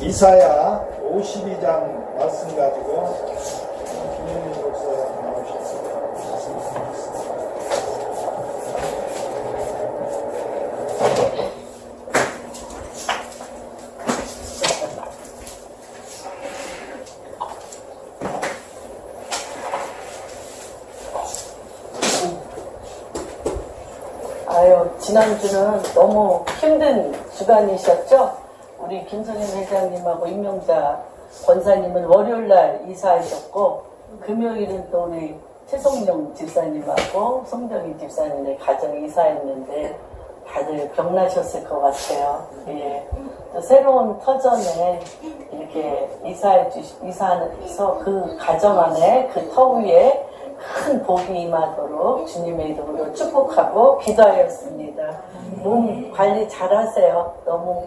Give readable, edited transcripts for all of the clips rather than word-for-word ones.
이사야 52장 말씀 가지고 김영민 목사 나오셨습니다. 아유, 지난주는 너무 힘든 주간이셨죠? 우리 김선임 회장님하고 임명자 권사님은 월요일날 이사하셨고, 금요일은 또 우리 최성룡 집사님하고 송정희 집사님의 가정 이사했는데, 다들 병나셨을 것 같아요. 예. 또 새로운 터전에 이렇게 이사해서 그 가정 안에 그 터 위에 큰 복이 임하도록 주님의 이름으로 축복하고 기도하였습니다. 몸 관리 잘 하세요. 너무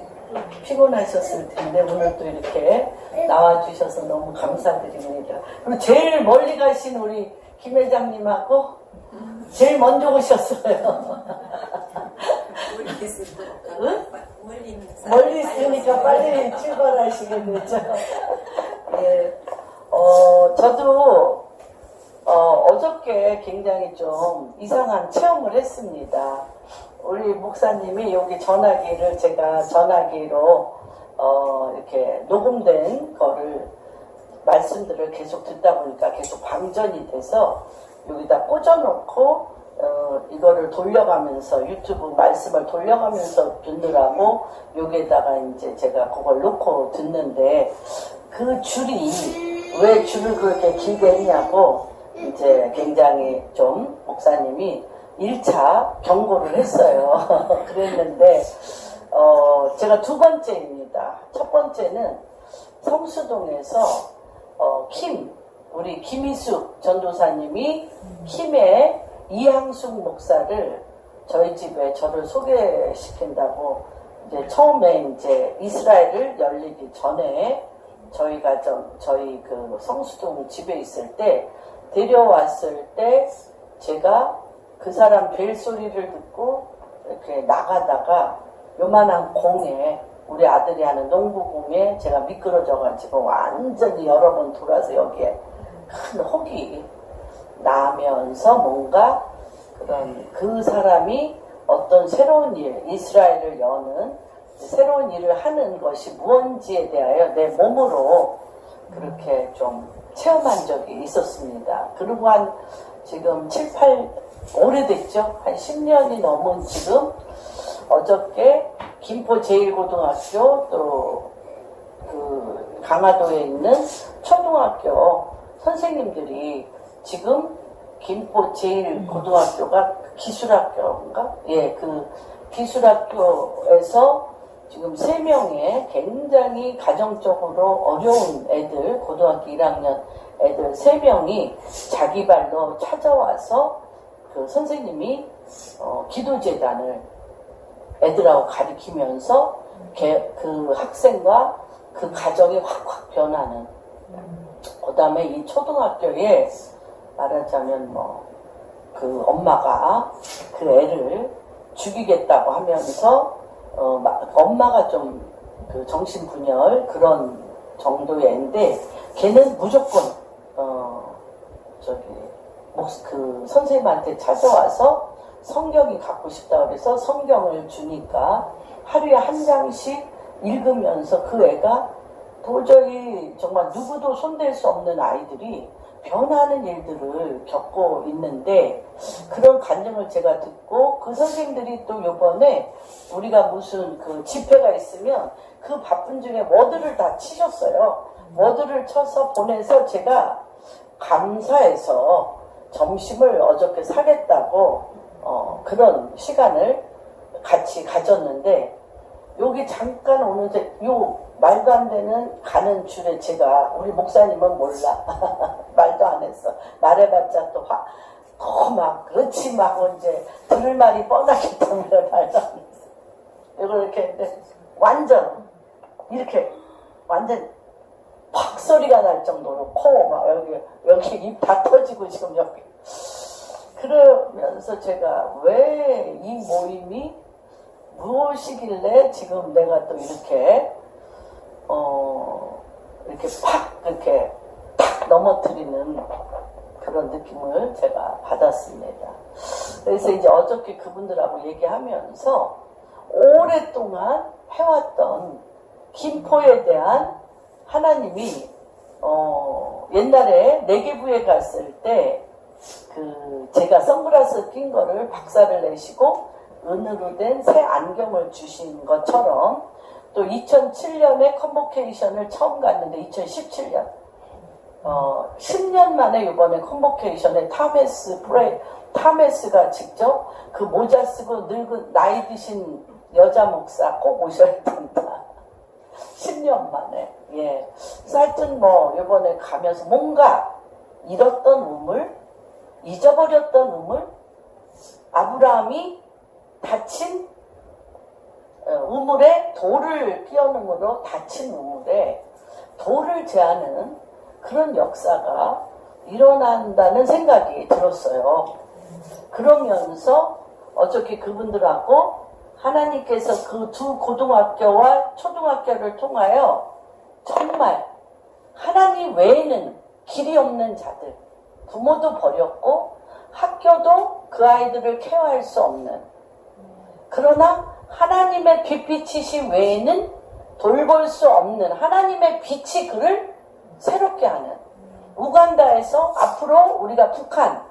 피곤하셨을 텐데 오늘 또 이렇게 나와주셔서 너무 감사드립니다. 그리고 제일 멀리 가신 우리 김 회장님하고 제일 먼저 오셨어요. 응? 멀리 있으니까 빨리 출발하시게 되죠. 예. 저도 어저께 굉장히 좀 이상한 체험을 했습니다. 우리 목사님이 여기 전화기를 제가 전화기로 이렇게 녹음된 거를 말씀들을 계속 듣다 보니까 계속 방전이 돼서 여기다 꽂아놓고 이거를 돌려가면서 유튜브 말씀을 돌려가면서 듣느라고 여기에다가 이제 제가 그걸 놓고 듣는데 그 줄이 왜 줄을 그렇게 길게 했냐고 이제 굉장히 좀 목사님이 1차 경고를 했어요. 그랬는데 제가 두 번째입니다. 첫 번째는 성수동에서 우리 김희숙 전도사님이 킴의 이항숙 목사를 저희 집에 저를 소개시킨다고 이제 처음에 이제 이스라엘을 열리기 전에 저희가 저희 그 성수동 집에 있을 때 데려왔을 때 제가 그 사람 벨 소리를 듣고 이렇게 나가다가 요만한 공에 우리 아들이 하는 농구공에 제가 미끄러져가지고 완전히 여러 번 돌아서 여기에 큰 혹이 나면서 뭔가 그 사람이 어떤 새로운 일, 이스라엘을 여는 새로운 일을 하는 것이 무언지에 대하여 내 몸으로 그렇게 좀 체험한 적이 있었습니다. 그리고 한 지금 7, 8 오래됐죠? 한 10년이 넘은 지금 어저께 김포 제1고등학교 또 그 강화도에 있는 초등학교 선생님들이 지금 김포 제1고등학교가 기술학교인가? 예, 그 기술학교에서 지금 3명의 굉장히 가정적으로 어려운 애들, 고등학교 1학년 애들 3명이 자기 발로 찾아와서 그 선생님이 기도재단을 애들하고 가리키면서 그 학생과 그 가정이 확확 변하는, 그 다음에 이 초등학교에 말하자면 그 엄마가 그 애를 죽이겠다고 하면서 엄마가 좀 그 정신분열 그런 정도의 애인데 걔는 무조건 그 선생님한테 찾아와서 성경이 갖고 싶다 그래서 성경을 주니까 하루에 한 장씩 읽으면서 그 애가 도저히 정말 누구도 손댈 수 없는 아이들이 변하는 일들을 겪고 있는데 그런 간증을 제가 듣고 그 선생님들이 또 요번에 우리가 무슨 그 집회가 있으면 그 바쁜 중에 워드를 다 치셨어요. 워드를 쳐서 보내서 제가 감사해서 점심을 어저께 사겠다고 그런 시간을 같이 가졌는데 여기 잠깐 오는데 요 말도 안 되는 가는 줄에 제가 우리 목사님은 몰라 말도 안 했어. 말해봤자 또 막 그렇지 막 이제 들을 말이 뻔하기 때문에 말도 안 했어. 이걸 이렇게 했는데 완전 이렇게 완전 팍 소리가 날 정도로 코 막 여기 입 다 터지고 지금 여기 그러면서 제가 왜 이 모임이 무엇이길래 지금 내가 또 이렇게 이렇게 팍 이렇게 탁 넘어뜨리는 그런 느낌을 제가 받았습니다. 그래서 이제 어저께 그분들하고 얘기하면서 오랫동안 해왔던 김포에 대한 하나님이 옛날에 내계부에 갔을 때 제가 선글라스 낀 거를 박살을 내시고 은으로 된 새 안경을 주신 것처럼 또 2007년에 컨보케이션을 처음 갔는데 2017년 10년 만에 이번에 컨보케이션에 타메스가 직접 그 모자 쓰고 늙은 나이 드신 여자 목사 꼭 오셔야 된다. 10년 만에. 예. 그래서 하여튼 이번에 가면서 뭔가 잃었던 우물, 잊어버렸던 우물, 아브라함이 다친 우물에 돌을 끼워넣음으로 다친 우물에 돌을 제하는 그런 역사가 일어난다는 생각이 들었어요. 그러면서 어저께 그분들하고 하나님께서 그 두 고등학교와 초등학교를 통하여 정말 하나님 외에는 길이 없는 자들, 부모도 버렸고 학교도 그 아이들을 케어할 수 없는, 그러나 하나님의 빛비치심 외에는 돌볼 수 없는 하나님의 빛이 그를 새롭게 하는, 우간다에서 앞으로 우리가 북한,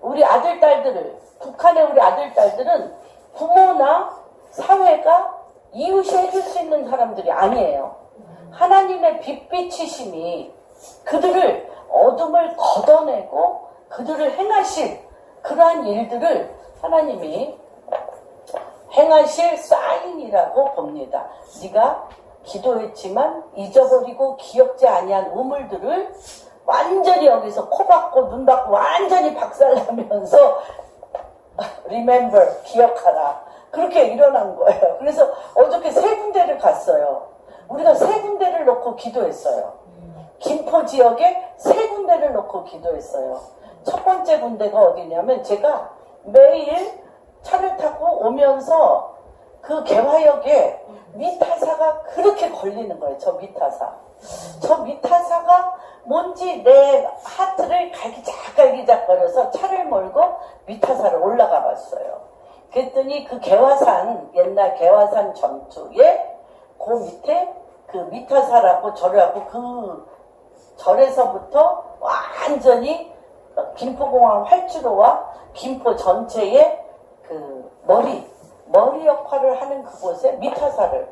우리 아들, 딸들을, 북한의 우리 아들, 딸들은 부모나 사회가 이웃이 해줄 수 있는 사람들이 아니에요. 하나님의 빛비치심이 그들을 어둠을 걷어내고 그들을 행하실 그러한 일들을 하나님이 행하실 사인이라고 봅니다. 네가 기도했지만 잊어버리고 기억지 아니한 우물들을 완전히 여기서 코 박고 눈 박고 완전히 박살나면서 remember, 기억하라. 그렇게 일어난 거예요. 그래서 어저께 세 군데를 갔어요. 우리가 세 군데를 놓고 기도했어요. 김포 지역에 세 군데를 놓고 기도했어요. 첫 번째 군데가 어디냐면 제가 매일 차를 타고 오면서 그 개화역에 미타사가 그렇게 걸리는 거예요. 저 미타사가 뭔지 내 하트를 갈기작거려서 차를 몰고 미타사를 올라가 봤어요. 그랬더니 그 개화산, 옛날 개화산 전투에 그 밑에 그 미타사라고 절하고 그 절에서부터 완전히 김포공항 활주로와 김포 전체의 그 머리 역할을 하는 그곳에 미타사를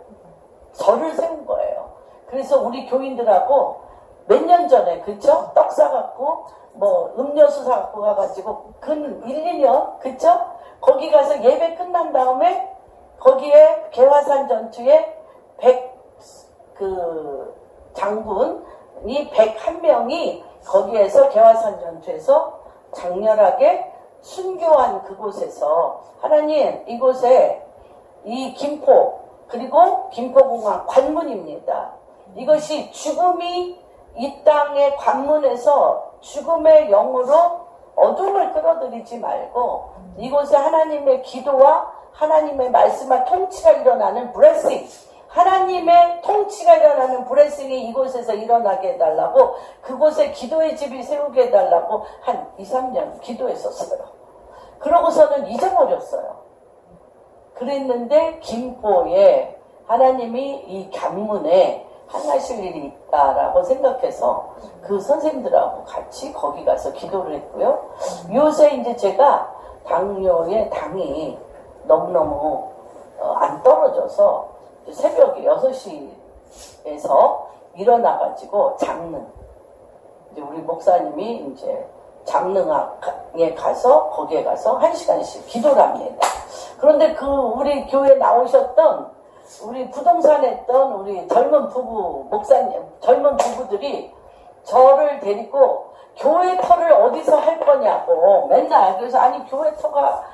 절을 세운 거예요. 그래서 우리 교인들하고 몇 년 전에 그쵸? 떡 사갖고 음료수 사갖고 가가지고 근 1, 2년 그쵸? 거기 가서 예배 끝난 다음에 거기에 개화산 전투에 장군이 101명이 거기에서 개화산 전투에서 장렬하게 순교한 그곳에서 하나님 이곳에 이 김포 그리고 김포공항 관문입니다. 이것이 죽음이 이 땅의 관문에서 죽음의 영으로 어둠을 끌어들이지 말고 이곳에 하나님의 기도와 하나님의 말씀과 통치가 일어나는 브레싱, 하나님의 통치가 일어나는 브레싱이 이곳에서 일어나게 해달라고 그곳에 기도의 집이 세우게 해달라고 한 2, 3년 기도했었어요. 그러고서는 잊어버렸어요. 그랬는데 김포에 하나님이 이 관문에 행하실 일이 있다라고 생각해서 그 선생님들하고 같이 거기 가서 기도를 했고요. 요새 이제 제가 당뇨의 당이 너무너무 안 떨어져서 새벽에 6시에서 일어나가지고 장릉, 이제 우리 목사님이 이제 장릉에 가서 거기에 가서 1시간씩 기도를 합니다. 그런데 우리 교회에 나오셨던 우리 부동산 했던 우리 젊은 부부들이 저를 데리고 교회 터를 어디서 할 거냐고 맨날 그래서 교회 터가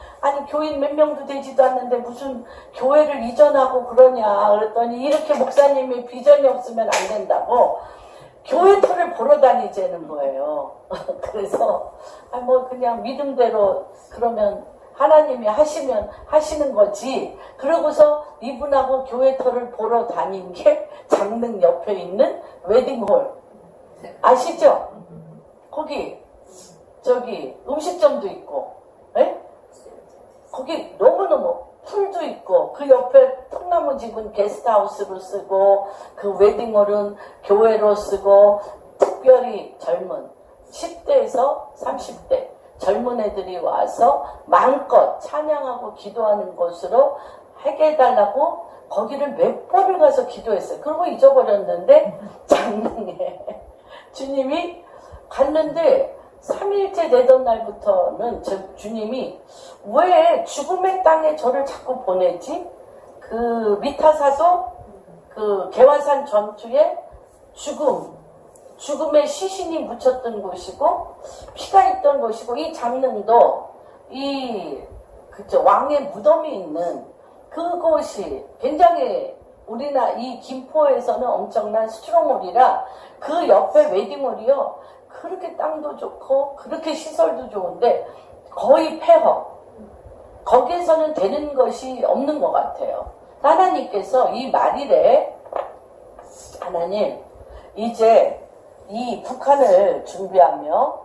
교인 몇 명도 되지도 않는데 무슨 교회를 이전하고 그러냐 그랬더니 이렇게 목사님이 비전이 없으면 안 된다고 교회 터를 보러 다니자는 거예요. 그래서 그냥 믿음대로 그러면 하나님이 하시면 하시는 거지. 그러고서 이분하고 교회터를 보러 다닌 게 장릉 옆에 있는 웨딩홀 아시죠? 거기 저기 음식점도 있고, 에? 거기 너무너무 풀도 있고, 그 옆에 통나무 집은 게스트하우스로 쓰고, 그 웨딩홀은 교회로 쓰고, 특별히 젊은 10대에서 30대 젊은 애들이 와서 마음껏 찬양하고 기도하는 곳으로 하게 해달라고 거기를 몇 번을 가서 기도했어요. 그리고 잊어버렸는데 장롱에 주님이 갔는데 3일째 되던 날부터는 주님이 왜 죽음의 땅에 저를 자꾸 보내지? 그 미타사도 그 개화산 전투에 죽음의 시신이 묻혔던 곳이고 피가 있던 곳이고, 이 장릉도 그죠, 왕의 무덤이 있는 그곳이 굉장히 우리나라 이 김포에서는 엄청난 스트롱홀이라, 그 옆에 웨딩홀이요 그렇게 땅도 좋고 그렇게 시설도 좋은데 거의 폐허, 거기에서는 되는 것이 없는 것 같아요. 하나님께서 이 말일에 하나님 이제 이 북한을 준비하며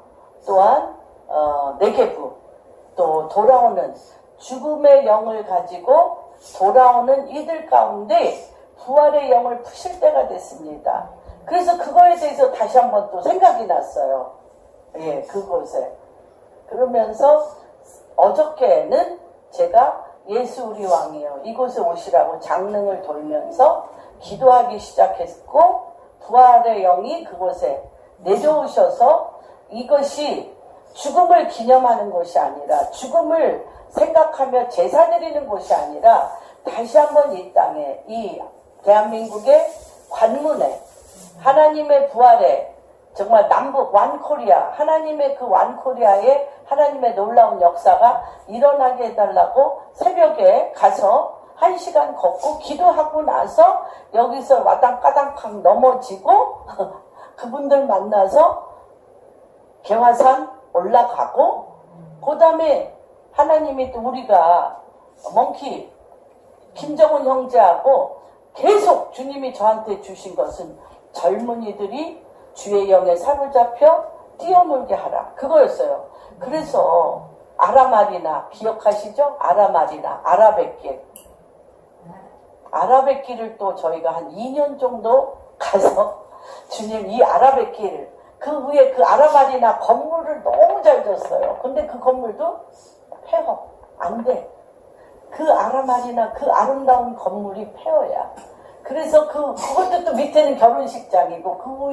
또한 네게부 또 돌아오는 죽음의 영을 가지고 돌아오는 이들 가운데 부활의 영을 푸실 때가 됐습니다. 그래서 그거에 대해서 다시 한번 또 생각이 났어요. 예, 그곳에. 그러면서 어저께는 제가 예수 우리 왕이요 이곳에 오시라고 장릉을 돌면서 기도하기 시작했고, 부활의 영이 그곳에 내려오셔서 이것이 죽음을 기념하는 것이 아니라, 죽음을 생각하며 제사 드리는 곳이 아니라, 다시 한번 이 땅에, 이 대한민국의 관문에 하나님의 부활에, 정말 남북 완코리아, 하나님의 그 완코리아에 하나님의 놀라운 역사가 일어나게 해달라고 새벽에 가서 1시간 걷고 기도하고 나서 여기서 와당까당팍 넘어지고 그분들 만나서 개화산 올라가고, 그 다음에 하나님이 또 우리가 멍키 김정은 형제하고 계속 주님이 저한테 주신 것은 젊은이들이 주의 영에 사로잡혀 뛰어놀게 하라, 그거였어요. 그래서 아라마리나 기억하시죠? 아라마리나 아라뱃길을 또 저희가 한 2년 정도 가서 주님 이 아라뱃길, 그 위에 그 아라마리나 건물을 너무 잘 졌어요. 근데 그 건물도 폐허 안 돼. 그 아라마리나 그 아름다운 건물이 폐허야. 그래서 그것도 또 밑에는 결혼식장이고, 그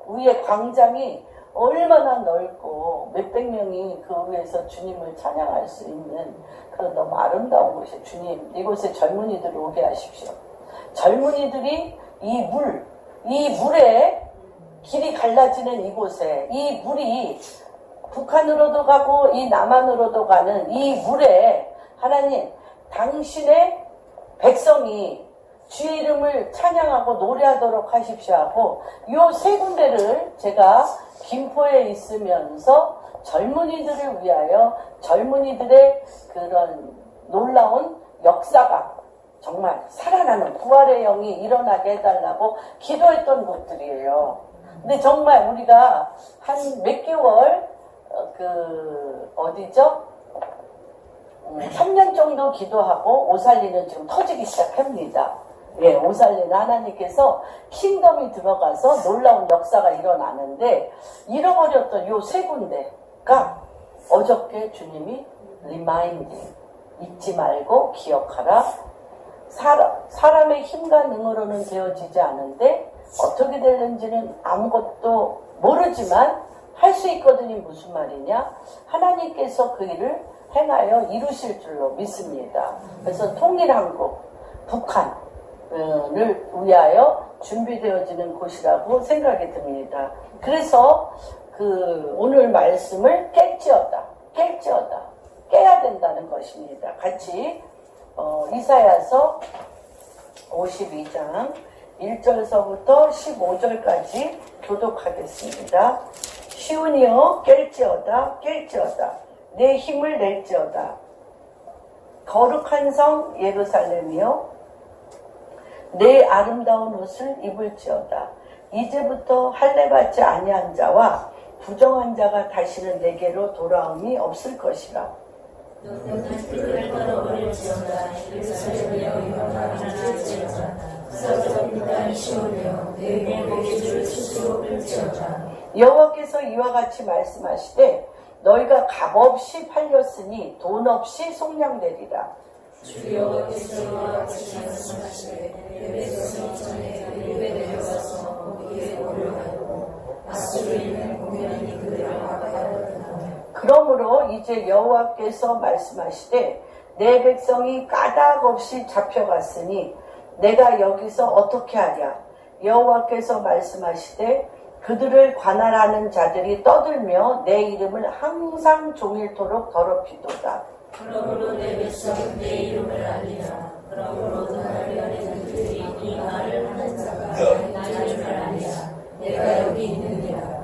위에 광장이 얼마나 넓고 몇백 명이 그 위에서 주님을 찬양할 수 있는 그런 너무 아름다운 곳이에요. 주님 이곳에 젊은이들을 오게 하십시오. 젊은이들이 이 물에 길이 갈라지는 이곳에, 이 물이 북한으로도 가고 이 남한으로도 가는 이 물에 하나님 당신의 백성이 주의 이름을 찬양하고 노래하도록 하십시오 하고, 요 세 군데를 제가 김포에 있으면서 젊은이들을 위하여 젊은이들의 그런 놀라운 역사가 정말 살아나는 부활의 영이 일어나게 해달라고 기도했던 곳들이에요. 근데 정말 우리가 한 몇 개월 어디죠? 3년 정도 기도하고 오살리는 지금 터지기 시작합니다. 예, 오살리는 하나님께서 킹덤이 들어가서 놀라운 역사가 일어나는데, 잃어버렸던 요 세 군데가 어저께 주님이 리마인딩, 잊지 말고 기억하라. 사람의 힘과 능으로는 되어지지 않은데 어떻게 되는지는 아무것도 모르지만 할 수 있거든요. 무슨 말이냐? 하나님께서 그 일을 행하여 이루실 줄로 믿습니다. 그래서 통일한국, 북한을 위하여 준비되어지는 곳이라고 생각이 듭니다. 그래서 오늘 말씀을 깨야 된다는 것입니다. 같이 이사야서 52장 1절서부터 15절까지 교독하겠습니다. 시온이여 깰지어다 내 힘을 낼지어다 거룩한 성 예루살렘이여 내 아름다운 옷을 입을지어다. 이제부터 할례받지 아니한 자와 부정한 자가 다시는 내게로 돌아옴이 없을 것이라. 여호와께서 이와 같이 말씀하시되 너희가 값없이 팔렸으니 돈 없이 속량되리라. 주 여호와께서 이와 같이 말씀하시되 내 백성이 전에 그들에게 내려가서 거기에 올려가고 아수르인은 공연히 그들을 압박하였다. 그러므로 이제 여호와께서 말씀하시되 내 백성이 까닭없이 잡혀갔으니 내가 여기서 어떻게 하랴. 여호와께서 말씀하시되 그들을 관할하는 자들이 떠들며 내 이름을 항상 종일토록 더럽히도다. 그러므로 내 백성은 내 이름을 알리라. 그러므로 나를 가리는 그들이 이 말을 하는 자가 나를 알리라. 내가 여기 있느니라.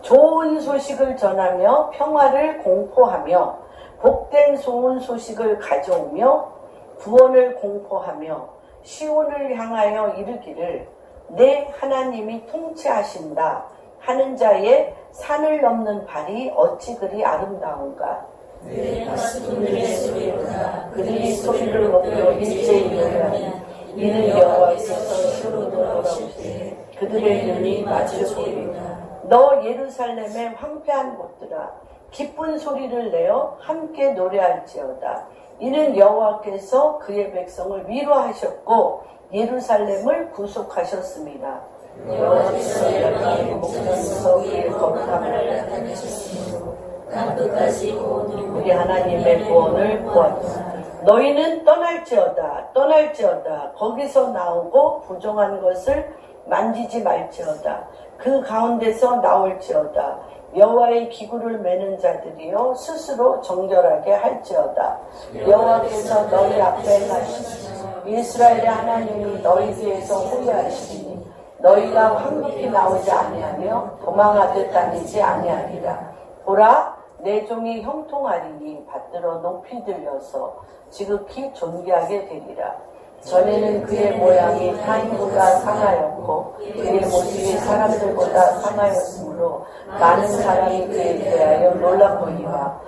좋은 소식을 전하며 평화를 공포하며 복된 좋은 소식을 가져오며 구원을 공포하며 시온을 향하여 이르기를 내 하나님이 통치하신다 하는 자의 산을 넘는 발이 어찌 그리 아름다운가. 내 가슴들의 소리로다. 그들이 소리를 높여 일제히 노래하니 이는 여호와께서 시온으로 돌아오실 때 그들의 눈이 마주보리로다. 너 예루살렘의 황폐한 곳들아 기쁜 소리를 내어 함께 노래할지어다. 이는 여호와께서 그의 백성을 위로하셨고 예루살렘을 구속하셨습니다. 여호와께서 열방의 목전에서 그의 거룩함을 나타내셨으므로 땅끝까지 우리 하나님의 구원을 보았다. 너희는 떠날지어다 거기서 나오고 부정한 것을 만지지 말지어다. 그 가운데서 나올지어다. 여호와의 기구를 매는 자들이여 스스로 정결하게 할지어다. 여호와께서 너희 앞에 가시니 이스라엘의 하나님이 너희 뒤에서 호위하시니 너희가 황급히 나오지 아니하며 도망하듯 다니지 아니하리라. 보라 내 종이 형통하리니 받들어 높이 들려서 지극히 존귀하게 되리라. 전에는 그의 모양이 타인보다 상하였고 그의 모습이 사람들보다 상하였으므로 많은 사람이 그에 대하여 놀랐거니와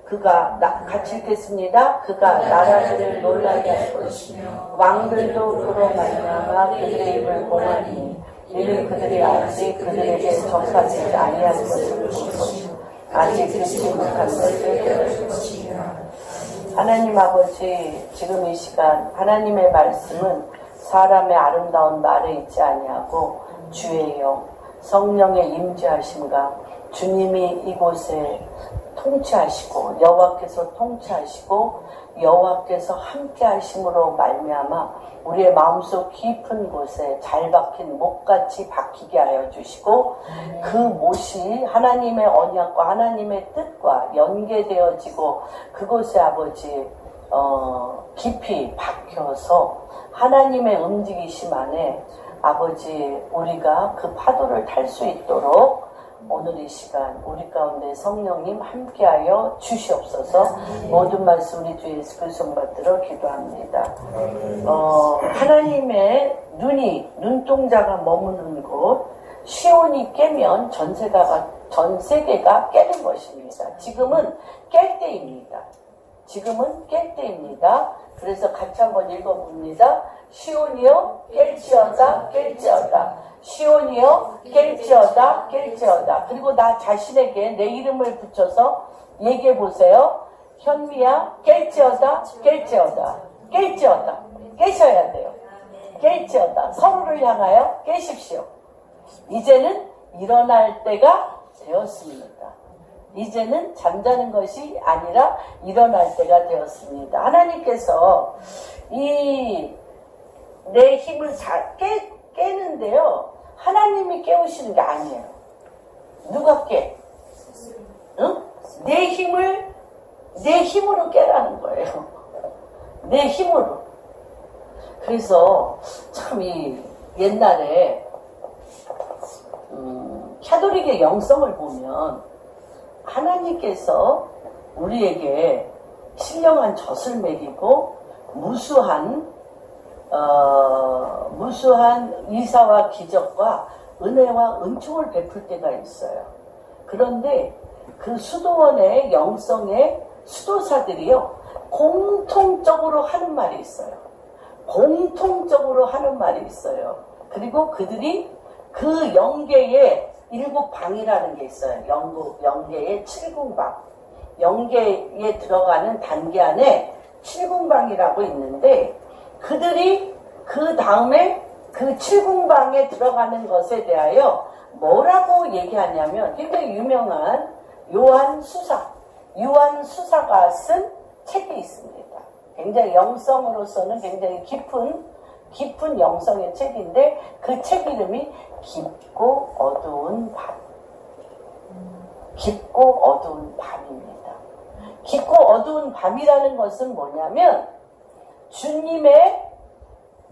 그가 갇히겠습니다. 그가 나라들을 놀라게 할 것이며 왕들도 그로 말미암아 그들의 입을 봉하니 이는 그들이 아직 그들에게 전파되지 아니할 것을 보고 아직 듣지 못한 것을 깨달을 것이니라. 하나님 아버지, 지금 이 시간 하나님의 말씀은 사람의 아름다운 말에 있지 아니하고 주의 영, 성령의 임재하심과 주님이 이곳에 통치하시고 여호와께서 통치하시고 여호와께서 함께 하심으로 말미암아 우리의 마음속 깊은 곳에 잘 박힌 못같이 박히게 하여 주시고 그 못이 하나님의 언약과 하나님의 뜻과 연계되어지고 그곳에 아버지 깊이 박혀서 하나님의 움직이심 안에 아버지 우리가 그 파도를 탈 수 있도록 오늘 이 시간 우리 가운데 성령님 함께하여 주시옵소서. 모든 말씀 우리 주 예수 그리스도 받들어 기도합니다. 하나님의 눈동자가 머무는 곳 시온이 깨면 전 세계가 깨는 것입니다. 지금은 깰 때입니다. 그래서 같이 한번 읽어봅니다. 시온이여 깰지어다. 시온이여 깰지어다. 그리고 나 자신에게 내 이름을 붙여서 얘기해 보세요. 현미야 깰지어다. 깨셔야 돼요. 깰지어다. 서로를 향하여 깨십시오. 이제는 일어날 때가 되었습니다. 이제는 잠자는 것이 아니라 일어날 때가 되었습니다. 하나님께서 내 힘을 깨는데요. 하나님이 깨우시는 게 아니에요. 누가 깨? 응? 내 힘으로 깨라는 거예요. 내 힘으로. 그래서 참 옛날에 카톨릭의 영성을 보면 하나님께서 우리에게 신령한 젖을 먹이고 무수한 이사와 기적과 은혜와 은총을 베풀 때가 있어요. 그런데 그 수도원의 영성의 수도사들이요, 공통적으로 하는 말이 있어요. 공통적으로 하는 말이 있어요. 그리고 그들이 그 영계의 7방이라는 게 있어요. 영계의 7궁방. 영계에 들어가는 단계 안에 7궁방이라고 있는데, 그들이 그 다음에 그 7궁방에 들어가는 것에 대하여 뭐라고 얘기하냐면, 굉장히 유명한 요한수사가 쓴 책이 있습니다. 굉장히 영성으로서는 굉장히 깊은 영성의 책인데, 그 책 이름이 깊고 어두운 밤. 깊고 어두운 밤입니다. 깊고 어두운 밤이라는 것은 뭐냐면, 주님의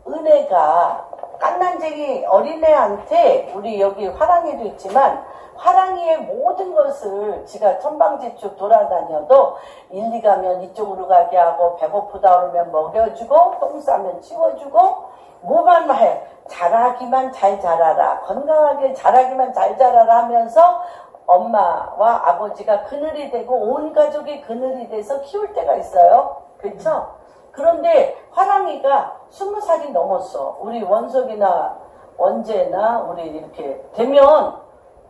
은혜가 깐난쟁이 어린애한테, 우리 여기 화랑이도 있지만 화랑이의 모든 것을 지가 천방지축 돌아다녀도 1, 2 가면 이쪽으로 가게 하고, 배고프다 그러면 먹여주고, 똥 싸면 치워주고, 뭐만 해, 자라기만 잘 자라라, 건강하게 자라기만 잘 자라라 하면서 엄마와 아버지가 그늘이 되고 온 가족이 그늘이 돼서 키울 때가 있어요. 그렇죠? 그런데 화랑이가 20살이 넘었어. 우리 원석이나 원재나 우리 이렇게 되면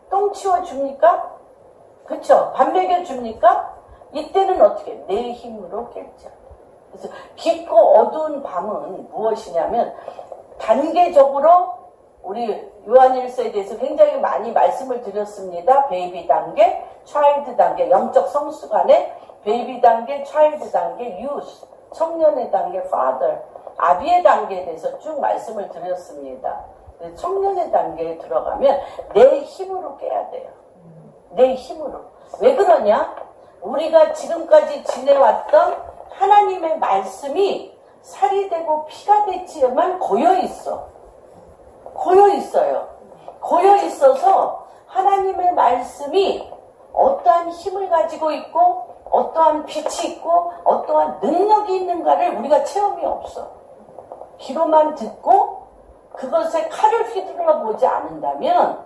똥 치워줍니까? 그쵸? 밥 먹여줍니까? 이때는 어떻게? 내 힘으로 깼죠. 그래서 깊고 어두운 밤은 무엇이냐면, 단계적으로 우리 요한일서에 대해서 굉장히 많이 말씀을 드렸습니다. 베이비 단계, 차일드 단계, 영적 성수 간의 베이비 단계, 차일드 단계, 유스, 청년의 단계, father, 아비의 단계에 대해서 쭉 말씀을 드렸습니다. 청년의 단계에 들어가면 내 힘으로 깨야 돼요. 내 힘으로. 왜 그러냐? 우리가 지금까지 지내왔던 하나님의 말씀이 살이 되고 피가 됐지만 고여있어. 고여있어요. 고여있어서 하나님의 말씀이 어떠한 힘을 가지고 있고, 어떠한 빛이 있고, 어떠한 능력이 있는가를 우리가 체험이 없어. 귀로만 듣고 그것에 칼을 휘둘러 보지 않는다면,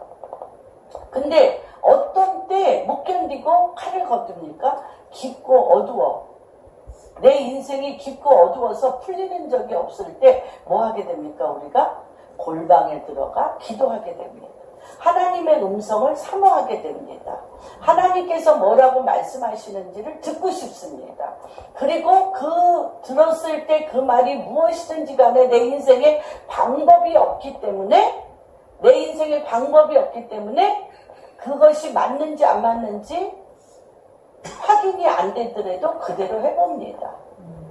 근데 어떤 때 못 견디고 칼을 거둡니까? 깊고 어두워. 내 인생이 깊고 어두워서 풀리는 적이 없을 때 뭐 하게 됩니까? 우리가 골방에 들어가 기도하게 됩니다. 하나님의 음성을 사모하게 됩니다. 하나님께서 뭐라고 말씀하시는지를 듣고 싶습니다. 그리고 들었을 때 그 말이 무엇이든지 간에 내 인생에 방법이 없기 때문에, 그것이 맞는지 안 맞는지 확인이 안 되더라도 그대로 해봅니다.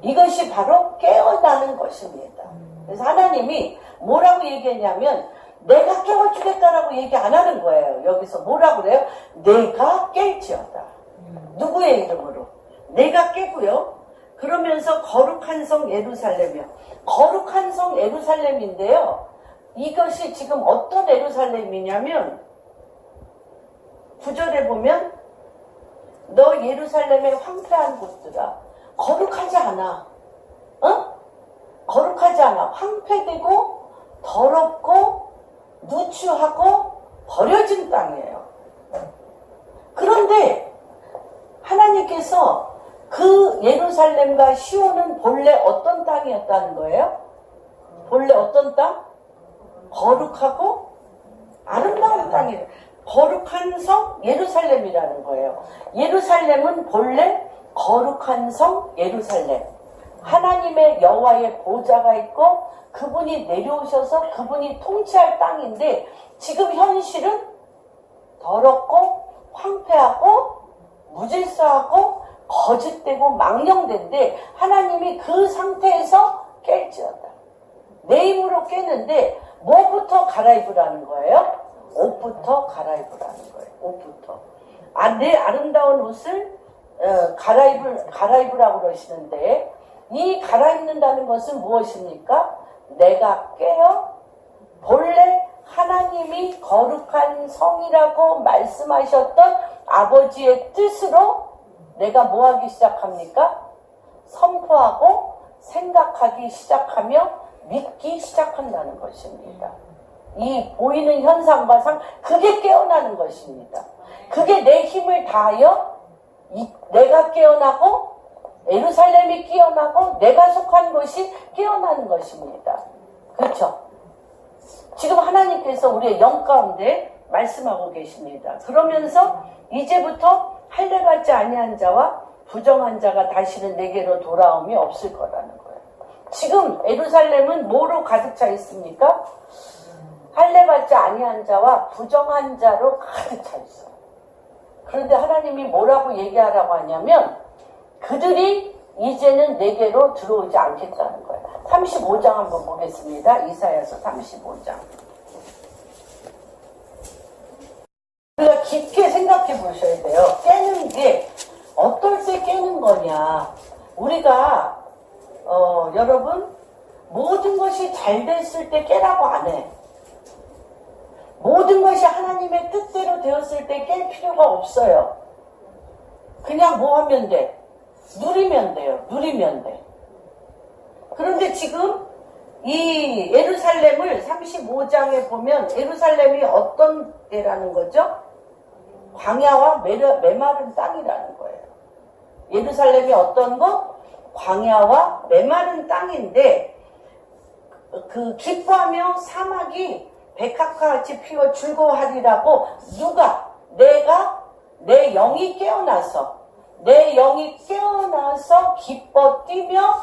이것이 바로 깨어나는 것입니다. 그래서 하나님이 뭐라고 얘기했냐면, 내가 깨워주겠다라고 얘기 안 하는 거예요. 여기서 뭐라고 그래요? 내가 깰지어다. 누구의 이름으로? 내가 깨고요. 그러면서 거룩한 성 예루살렘이요. 거룩한 성 예루살렘인데요. 이것이 지금 어떤 예루살렘이냐면, 9절에 보면, 너 예루살렘의 황폐한 곳들아, 거룩하지 않아. 거룩하지 않아. 황폐되고 더럽고 누추하고 버려진 땅이에요. 그런데 하나님께서 그 예루살렘과 시온은 본래 어떤 땅이었다는 거예요? 본래 어떤 땅? 거룩하고 아름다운 땅이에요. 거룩한 성 예루살렘이라는 거예요. 예루살렘은 본래 거룩한 성 예루살렘. 하나님의 여호와의 보좌가 있고 그분이 내려오셔서 그분이 통치할 땅인데, 지금 현실은 더럽고 황폐하고 무질서하고 거짓되고 망령된데, 하나님이 그 상태에서 깰지어다. 내 힘으로 깨는데 뭐부터 갈아입으라는 거예요? 옷부터 갈아입으라는 거예요. 옷부터. 내 아름다운 옷을 갈아입으라고 그러시는데, 이 갈아입는다는 것은 무엇입니까? 내가 깨어 본래 하나님이 거룩한 성이라고 말씀하셨던 아버지의 뜻으로 내가 뭐 하기 시작합니까? 선포하고 생각하기 시작하며 믿기 시작한다는 것입니다. 이 보이는 현상과 그게 깨어나는 것입니다. 그게 내 힘을 다하여 내가 깨어나고 예루살렘이 깨어나고 내가 속한 것이 깨어나는 것입니다. 그렇죠? 지금 하나님께서 우리의 영 가운데 말씀하고 계십니다. 그러면서 이제부터 할례받지 아니한 자와 부정한 자가 다시는 내게로 돌아옴이 없을 거라는 거예요. 지금 예루살렘은 뭐로 가득 차 있습니까? 할례받지 아니한 자와 부정한 자로 가득 차 있어요. 그런데 하나님이 뭐라고 얘기하라고 하냐면 그들이 이제는 내게로 들어오지 않겠다는 거예요. 35장 한번 보겠습니다. 이사야서 35장. 우리가 깊게 생각해 보셔야 돼요. 깨는 게 어떨 때 깨는 거냐. 우리가 여러분 모든 것이 잘 됐을 때 깨라고 안 해. 모든 것이 하나님의 뜻대로 되었을 때 깰 필요가 없어요. 그냥 뭐 하면 돼? 누리면 돼요. 누리면 돼. 그런데 지금 이 예루살렘을 35장에 보면 예루살렘이 어떤 데라는 거죠? 광야와 메마른 땅이라는 거예요. 예루살렘이 어떤 거? 광야와 메마른 땅인데 그 기뻐하며 사막이 백합화같이 피어 즐거워하리라고 누가? 내가 내 영이 깨어나서 기뻐 뛰며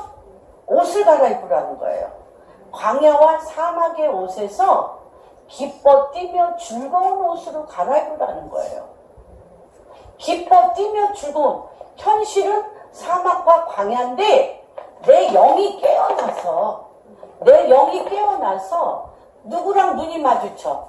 옷을 갈아입으라는 거예요. 광야와 사막의 옷에서 기뻐 뛰며 즐거운 옷으로 갈아입으라는 거예요. 기뻐 뛰며 즐거운 현실은 사막과 광야인데 내 영이 깨어나서 누구랑 눈이 마주쳐?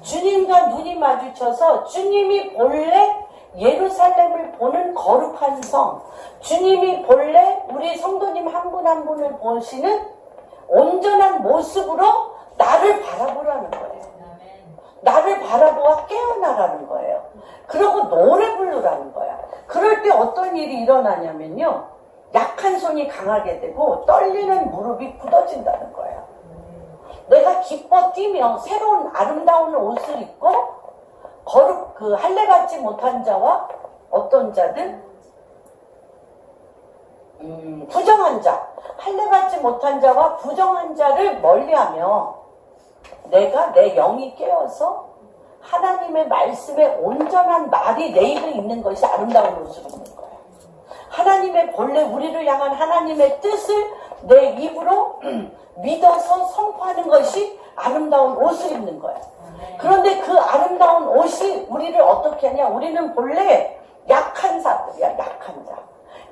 주님과 눈이 마주쳐서 주님이 본래 예루살렘을 보는 거룩한 성, 주님이 본래 우리 성도님 한 분 한 분을 보시는 온전한 모습으로 나를 바라보라는 거예요. 나를 바라보아 깨어나라는 거예요. 그리고 노래 부르라는 거야. 그럴 때 어떤 일이 일어나냐면요. 약한 손이 강하게 되고 떨리는 무릎이 굳어진다는 거예요. 내가 기뻐 뛰며 새로운 아름다운 옷을 입고 할례받지 못한 자와 어떤 자들? 부정한 자. 할례받지 못한 자와 부정한 자를 멀리하며 내가 내 영이 깨어서 하나님의 말씀에 온전한 말이 내 입에 있는 것이 아름다운 옷을 입는 거예요. 하나님의 본래 우리를 향한 하나님의 뜻을 내 입으로 믿어서 선포하는 것이 아름다운 옷을 입는 거예요. 그런데 그 아름다운 옷이 우리를 어떻게 하냐? 우리는 본래 약한 자들이야, 약한 자.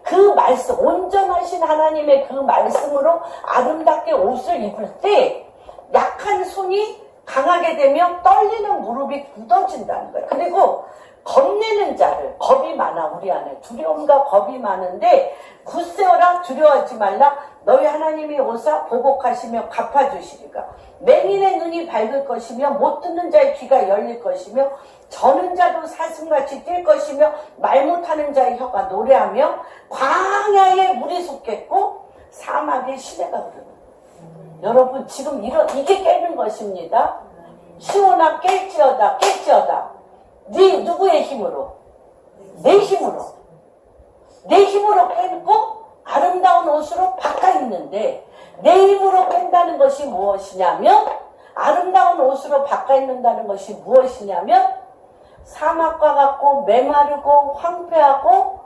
그 말씀, 온전하신 하나님의 그 말씀으로 아름답게 옷을 입을 때 약한 손이 강하게 되면 떨리는 무릎이 굳어진다는 거예요. 그리고 겁내는 자를, 겁이 많아 우리 안에. 두려움과 겁이 많은데 굳세어라 두려워하지 말라. 너희 하나님이 오사 보복하시며 갚아주시리까. 맹인의 눈이 밝을 것이며 못 듣는 자의 귀가 열릴 것이며 저는 자도 사슴같이 뛸 것이며 말 못하는 자의 혀가 노래하며 광야에 물이 솟겠고 사막에 시내가 흐르는. 여러분 지금 이게 깨는 것입니다. 시온아 깰지어다. 네 누구의 힘으로? 내 힘으로 깨고 아름다운 옷으로 바꿔 입는데 내 힘으로 깬다는 것이 무엇이냐면 아름다운 옷으로 바꿔 입는다는 것이 무엇이냐면 사막과 같고 메마르고 황폐하고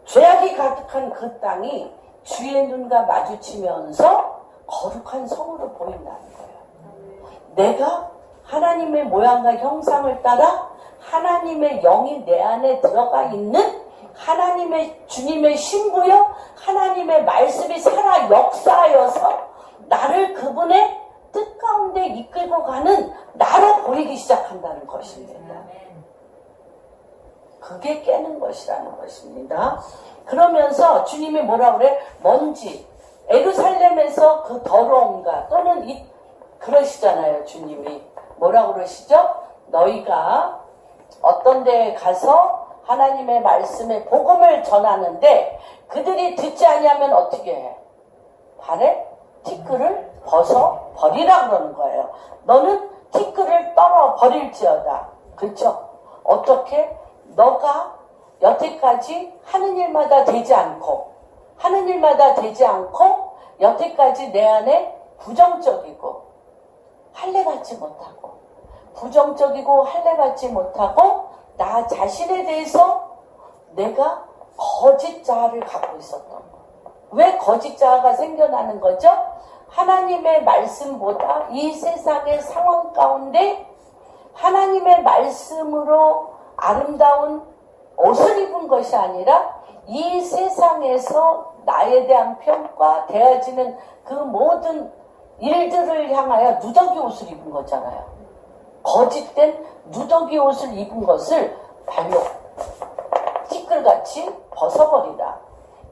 죄악이 가득한 그 땅이 주의 눈과 마주치면서 거룩한 성으로 보인다는 거예요. 내가 하나님의 모양과 형상을 따라 하나님의 영이 내 안에 들어가 있는 하나님의 주님의 신부여 하나님의 말씀이 살아 역사하여서 나를 그분의 뜻 가운데 이끌고 가는 나로 보이기 시작한다는 것입니다. 그게 깨는 것이라는 것입니다. 그러면서 주님이 뭐라 그래? 먼지, 예루살렘에서 그 더러움과 또는 그러시잖아요. 주님이 뭐라고 그러시죠? 너희가 어떤 데에 가서 하나님의 말씀에 복음을 전하는데 그들이 듣지 아니하면 어떻게 해? 발에 티끌을 벗어 버리라 그러는 거예요. 너는 티끌을 떨어 버릴지어다. 그렇죠? 어떻게? 너가 여태까지 하는 일마다 되지 않고 여태까지 내 안에 부정적이고 할례받지 못하고 나 자신에 대해서 내가 거짓 자아를 갖고 있었던 거. 왜 거짓 자아가 생겨나는 거죠? 하나님의 말씀보다 이 세상의 상황 가운데 하나님의 말씀으로 아름다운 옷을 입은 것이 아니라 이 세상에서 나에 대한 평가, 대해지는 그 모든 일들을 향하여 누더기 옷을 입은 거잖아요. 거짓된 누더기 옷을 입은 것을 발로 티끌같이 벗어버리라.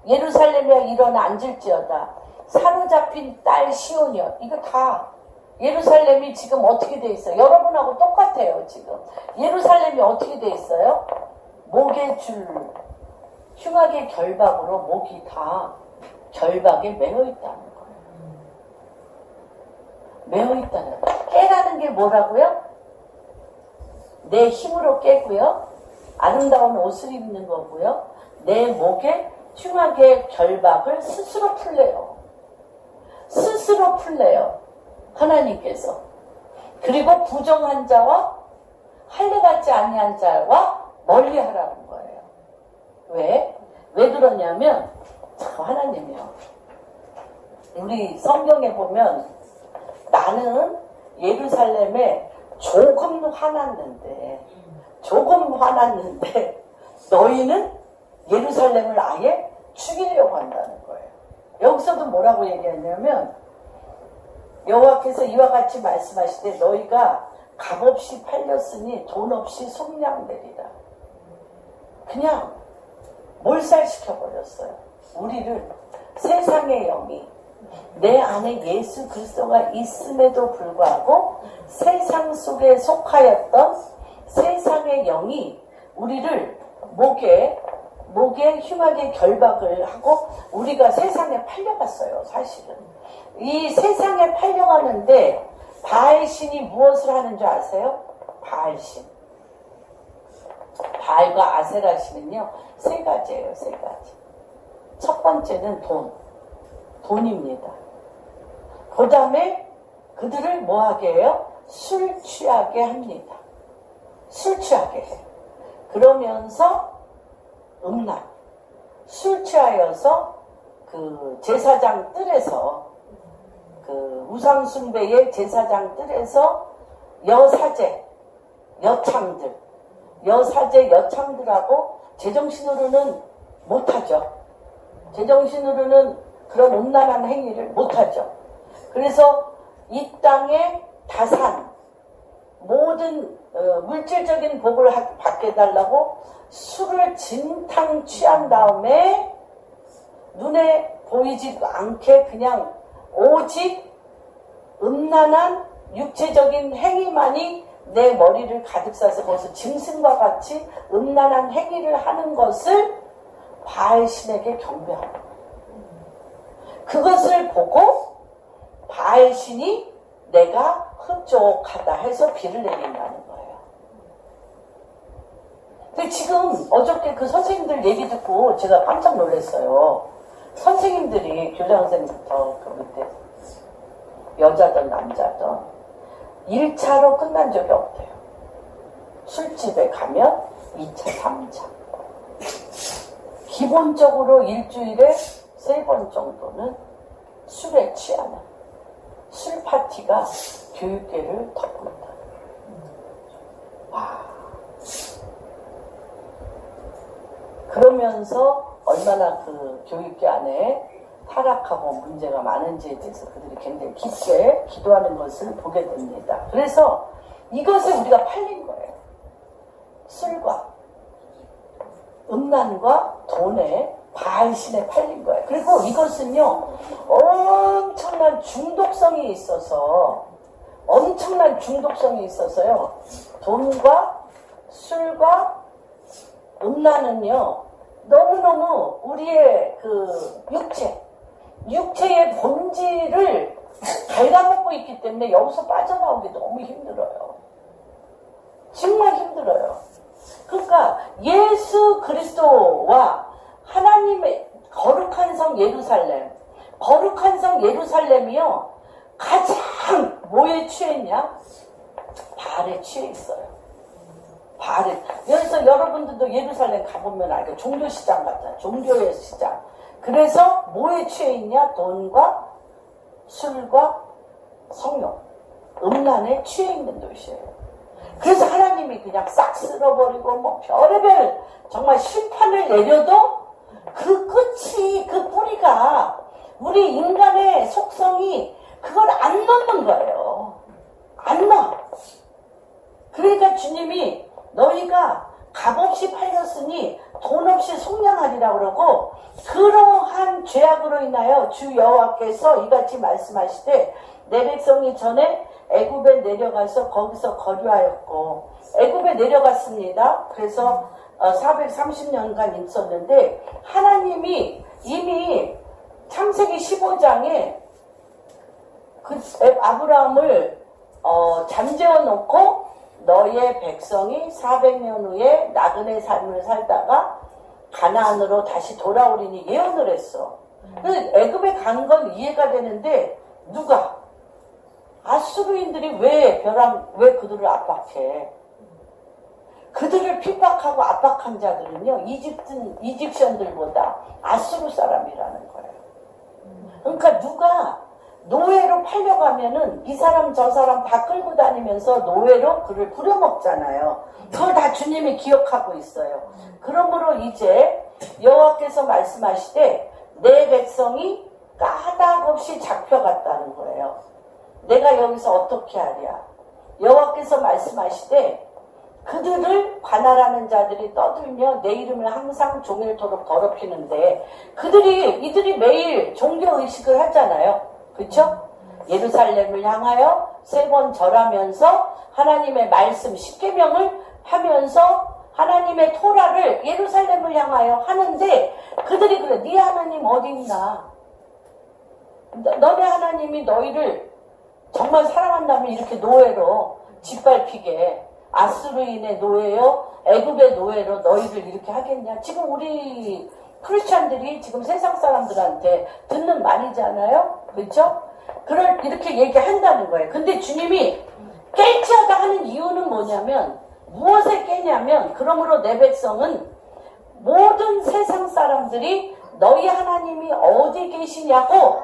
예루살렘에 일어나 앉을지어다. 사로잡힌 딸 시온이여. 이거 다 예루살렘이 지금 어떻게 돼 있어요? 여러분하고 똑같아요. 지금 예루살렘이 어떻게 돼 있어요? 목에 줄 흉악의 결박으로 목이 다 결박에 매여 있다는 거예요. 매여 있다는 거예요. 깨라는 게 뭐라고요? 내 힘으로 깨고요. 아름다운 옷을 입는 거고요. 내 목에 흉악의 결박을 스스로 풀래요. 하나님께서. 그리고 부정한 자와 할례받지 아니한 자와 멀리하라는 거예요. 왜 그러냐면 하나님이요. 우리 성경에 보면 나는 예루살렘에 조금 화났는데 너희는 예루살렘을 아예 죽이려고 한다는 거예요. 여기서도 뭐라고 얘기하냐면 여호와께서 이와 같이 말씀하시되 너희가 값없이 팔렸으니 돈 없이 속량되리라. 그냥 몰살시켜버렸어요. 우리를 세상의 영이 내 안에 예수 그리스도가 있음에도 불구하고 세상 속에 속하였던 세상의 영이 우리를 목에 흉하게 결박을 하고 우리가 세상에 팔려갔어요. 사실은 이 세상에 팔려가는데 바알신이 무엇을 하는 줄 아세요? 바알신, 바알과 아세라신은요 3가지예요. 3가지. 첫 번째는 돈입니다. 그 다음에 그들을 뭐하게 해요? 술 취하게 합니다. 술 취하게 해요. 그러면서 음란, 술 취하여서 그 제사장 뜰에서 그 우상숭배의 제사장 뜰에서 여창들하고 제정신으로는 못하죠. 제정신으로는 그런 음란한 행위를 못하죠. 그래서 이 땅에 다산 모든 물질적인 복을 받게 해달라고 술을 진탕 취한 다음에 눈에 보이지 않게 그냥 오직 음란한 육체적인 행위만이 내 머리를 가득 싸서 거기서 짐승과 같이 음란한 행위를 하는 것을 바알신에게 경배합니다. 그것을 보고 바알신이 내가 흡족하다 해서 비를 내린다는 거예요. 근데 지금 어저께 그 선생님들 얘기 듣고 제가 깜짝 놀랐어요. 선생님들이 교장선생님부터 그 밑에 여자든 남자든 1차로 끝난 적이 없대요. 술집에 가면 2차, 3차. 기본적으로 일주일에 3번 정도는 술에 취하는 술 파티가 교육계를 덮고 있다. 와. 그러면서 얼마나 그 교육계 안에 타락하고 문제가 많은지에 대해서 그들이 굉장히 깊게 기도하는 것을 보게 됩니다. 그래서 이것에 우리가 팔린 거예요. 술과 음란과 돈에 바알신에 팔린 거예요. 그리고 이것은요 엄청난 중독성이 있어서요. 돈과 술과 음란은요, 너무너무 우리의 그 육체의 본질을 갉아먹고 있기 때문에 여기서 빠져나오기 너무 힘들어요. 정말 힘들어요. 그러니까 예수 그리스도와 하나님의 거룩한 성 예루살렘이요, 가장 뭐에 취했냐? 바알에 취해 있어요. 바알에. 여기서 여러분들도 예루살렘 가보면 알죠. 종교시장 같잖아. 종교의 시장. 그래서 뭐에 취해 있냐? 돈과 술과 성욕, 음란에 취해 있는 도시예요. 그래서 하나님이 그냥 싹 쓸어버리고 뭐 별의별 정말 심판을 내려도 그 끝이, 그 뿌리가 우리 인간의 속성이 그걸 안 넣는 거예요. 안 넣어. 그러니까 주님이 너희가 값없이 팔렸으니 돈 없이 속량하리라 그러고, 그러한 죄악으로 인하여 주 여호와께서 이같이 말씀하시되 내 백성이 전에 애굽에 내려가서 거기서 거류하였고, 애굽에 내려갔습니다. 그래서 430년간 있었는데 하나님이 이미 창세기 15장에 그 아브라함을 잠재워 놓고 너의 백성이 400년 후에 나그네 삶을 살다가 가나안으로 다시 돌아오리니 예언을 했어. 애굽에 간 건 이해가 되는데 누가? 아수르인들이 왜 그들을 압박해? 그들을 핍박하고 압박한 자들은요, 이집션들보다 아수르 사람이라는 거예요. 그러니까 누가 노예로 팔려가면은 이 사람 저 사람 다 끌고 다니면서 노예로 그를 부려먹잖아요. 그걸 다 주님이 기억하고 있어요. 그러므로 이제 여호와께서 말씀하시되 내 백성이 까닭없이 잡혀갔다는 거예요. 내가 여기서 어떻게 하랴? 여호와께서 말씀하시되 그들을 관할하는 자들이 떠들며 내 이름을 항상 종일토록 더럽히는데, 이들이 매일 종교의식을 하잖아요. 그렇죠? 예루살렘을 향하여 3번 절하면서 하나님의 말씀 10계명을 하면서 하나님의 토라를 예루살렘을 향하여 하는데, 그들이 그래, 네 하나님 어디 있나? 너네 하나님이 너희를 정말 사랑한다면 이렇게 노예로 짓밟히게, 아수르인의 노예요, 애굽의 노예로 너희를 이렇게 하겠냐? 지금 우리 크리스찬들이 지금 세상 사람들한테 듣는 말이잖아요. 그렇죠? 이렇게 얘기한다는 거예요. 근데 주님이 깰지어다 하는 이유는 뭐냐면, 무엇에 깨냐면, 그러므로 내 백성은 모든 세상 사람들이 너희 하나님이 어디 계시냐고,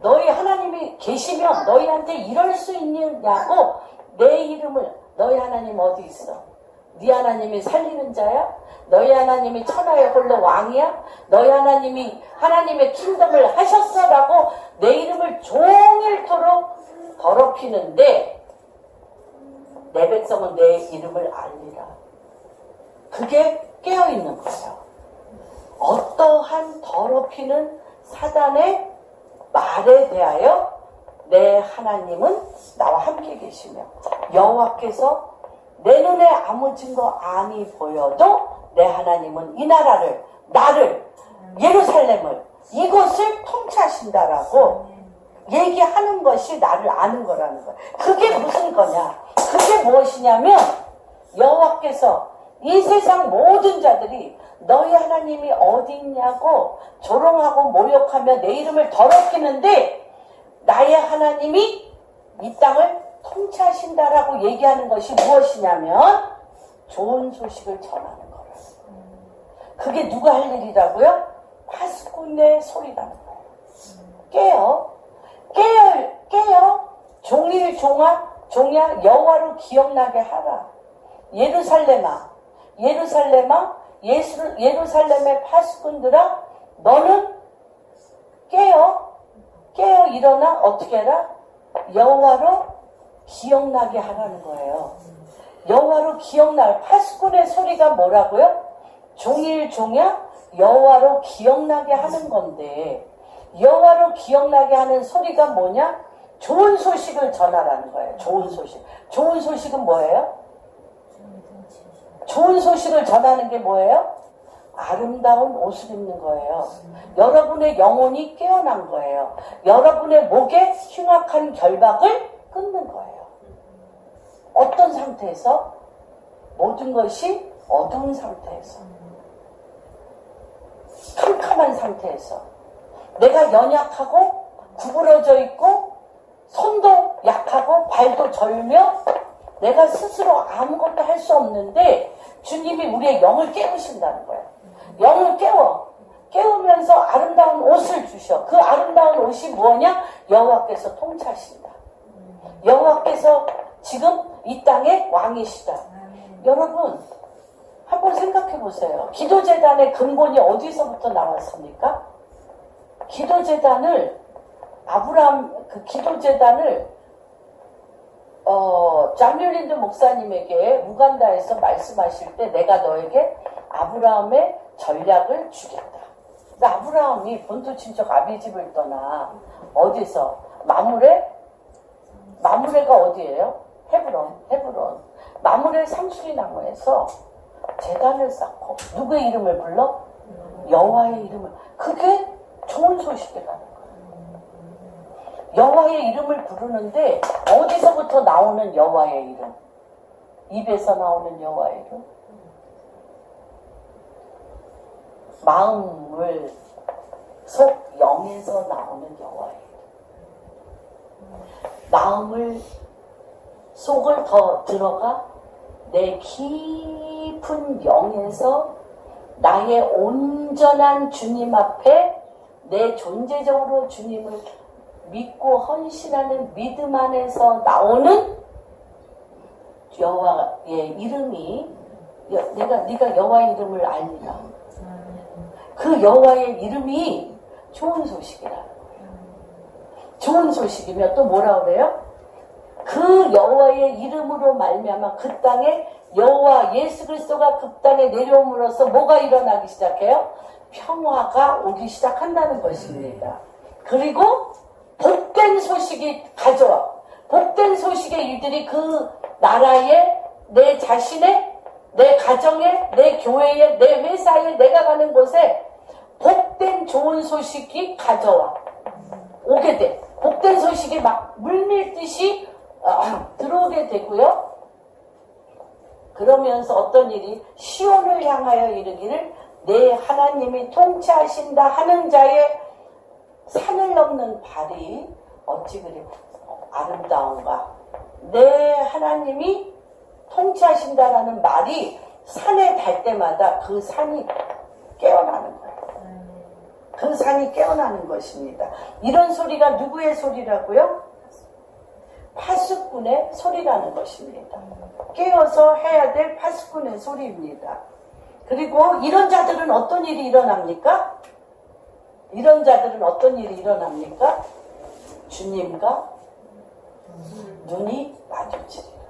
너희 하나님이 계시면 너희한테 이럴 수 있느냐고, 내 이름을, 너희 하나님 어디 있어? 네 하나님이 살리는 자야? 너희 하나님이 천하의 홀로 왕이야? 너희 하나님이 하나님의 킹덤을 하셨어라고 내 이름을 종일토록 더럽히는데, 내 백성은 내 이름을 알리라. 그게 깨어있는 거예요. 어떠한 더럽히는 사단의 말에 대하여 내 하나님은 나와 함께 계시며, 여호와께서 내 눈에 아무 증거 아니 보여도 내 하나님은 이 나라를, 나를, 예루살렘을, 이곳을 통치하신다라고 얘기하는 것이 나를 아는 거라는 거야. 그게 무슨 거냐? 그게 무엇이냐면, 여호와께서 이 세상 모든 자들이 너희 하나님이 어디 있냐고 조롱하고 모욕하며 내 이름을 더럽히는데, 나의 하나님이 이 땅을 통치하신다라고 얘기하는 것이 무엇이냐면 좋은 소식을 전하는 거예요. 그게 누가 할 일이라고요? 파수꾼의 소리라는 거예요. 깨어. 종야 여호와를 기억나게 하라. 예루살렘의 파수꾼들아, 너는 깨어 일어나 어떻게 해라? 여호와로 기억나게 하라는 거예요. 여호와로 파수꾼의 소리가 뭐라고요? 종야 여호와로 기억나게 하는 건데, 여호와로 기억나게 하는 소리가 뭐냐? 좋은 소식을 전하라는 거예요. 좋은 소식은 뭐예요? 좋은 소식을 전하는 게 뭐예요? 아름다운 옷을 입는 거예요. 여러분의 영혼이 깨어난 거예요. 여러분의 목에 흉악한 결박을 끊는 거예요. 어떤 상태에서? 모든 것이 어두운 상태에서, 캄캄한 상태에서, 내가 연약하고 구부러져 있고 손도 약하고 발도 절며 내가 스스로 아무것도 할 수 없는데 주님이 우리의 영을 깨우신다는 거예요. 영을 깨우면서 아름다운 옷을 주셔. 그 아름다운 옷이 뭐냐? 여호와께서 통치하신다. 여호와께서 지금 이 땅의 왕이시다. 여러분 한번 생각해 보세요. 기도재단의 근본이 어디서부터 나왔습니까? 기도재단을 그 기도재단을 자뮬린드 목사님에게 우간다에서 말씀하실 때 내가 너에게 아브라함의 전략을 주겠다. 근데 아브라함이 본토 친척 아비집을 떠나 어디서? 마므레가 어디예요? 헤브론. 마므레 상수리 나무에서 제단을 쌓고 누구의 이름을 불러? 여호와의 이름을. 그게 좋은 소식이라는 거예요. 여호와의 이름을 부르는데 어디서부터 나오는 여호와의 이름? 입에서 나오는 여호와의 이름? 마음을 속 영에서 나오는 여호와의 이름. 마음을 속을 더 들어가 내 깊은 영에서 나의 온전한 주님 앞에 내 존재적으로 주님을 믿고 헌신하는 믿음 안에서 나오는 여호와의 이름이 네가 여호와의 이름을 알리라. 그 여호와의 이름이 좋은 소식이라는 거예요. 좋은 소식이면 또 뭐라 그래요? 그 여호와의 이름으로 말미암아 그 땅에 여호와 예수 그리스도가 그 땅에 내려옴으로써 뭐가 일어나기 시작해요? 평화가 오기 시작한다는 것입니다. 그리고 복된 소식이 가져와. 복된 소식의 일들이 그 나라에, 내 자신의, 내 가정에, 내 교회에, 내 회사에, 내가 가는 곳에 복된 좋은 소식이 가져와. 오게 돼. 복된 소식이 막 물밀듯이 들어오게 되고요. 그러면서 어떤 일이? 시온을 향하여 이르기를 내 하나님이 통치하신다 하는 자의 산을 넘는 발이 어찌 그리 아름다운가. 내 하나님이 통치하신다라는 말이 산에 닿을 때마다 그 산이 깨어나는 거예요. 그 산이 깨어나는 것입니다. 이런 소리가 누구의 소리라고요? 파수꾼의 소리라는 것입니다. 깨어서 해야 될 파수꾼의 소리입니다. 그리고 이런 자들은 어떤 일이 일어납니까? 이런 자들은 어떤 일이 일어납니까? 주님과 눈이 마주치리라.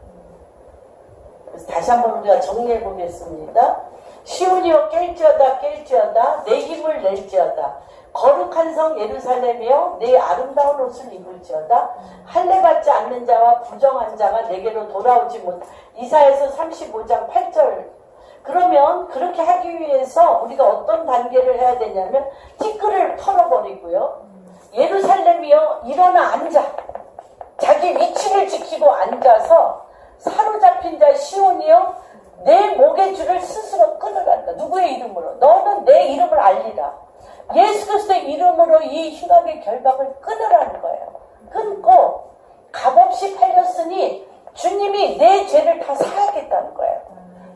그래서 다시 한번 우리가 정리해 보겠습니다. 시온이여 깰지어다 내 힘을 낼지어다. 거룩한 성 예루살렘이여 내 아름다운 옷을 입을지어다. 할례받지 않는 자와 부정한 자가 내게로 돌아오지 못. 이사야서 35장 8절. 그러면 그렇게 하기 위해서 우리가 어떤 단계를 해야 되냐면 티끌을 털어버리고요. 예루살렘이여 일어나 앉아. 자기 위치를 지키고 앉아서 사로잡힌 자 시온이여 내 목의 줄을 스스로 끊으란다. 누구의 이름으로? 너는 내 이름을 알리라. 예수 그리스도의 이름으로 이 흉악의 결박을 끊으라는 거예요. 끊고 값없이 팔렸으니 주님이 내 죄를 다 사하겠다는 거예요.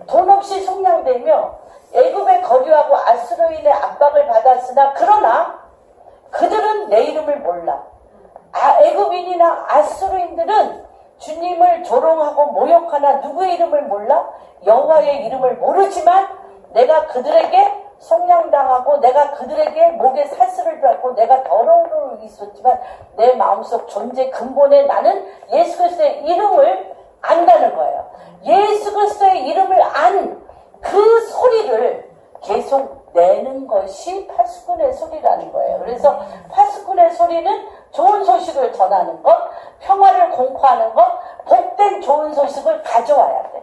돈 없이 속량되며 애굽에 거류하고 아수르인의 압박을 받았으나 그러나 그들은 내 이름을 몰라. 애굽인이나 아수르인들은 주님을 조롱하고 모욕하나 누구의 이름을 몰라? 여호와의 이름을 모르지만 내가 그들에게 속량당하고 내가 그들에게 목에 사슬을 밟고 내가 더러움으로 있었지만 내 마음속 존재 근본에 나는 예수 그리스도의 이름을 안다는 거예요. 예수 그리스도의 이름을 안 그 소리를 계속 내는 것이 파수꾼의 소리라는 거예요. 그래서 파수꾼의 소리는 좋은 소식을 전하는 것, 평화를 공포하는 것, 복된 좋은 소식을 가져와야 돼.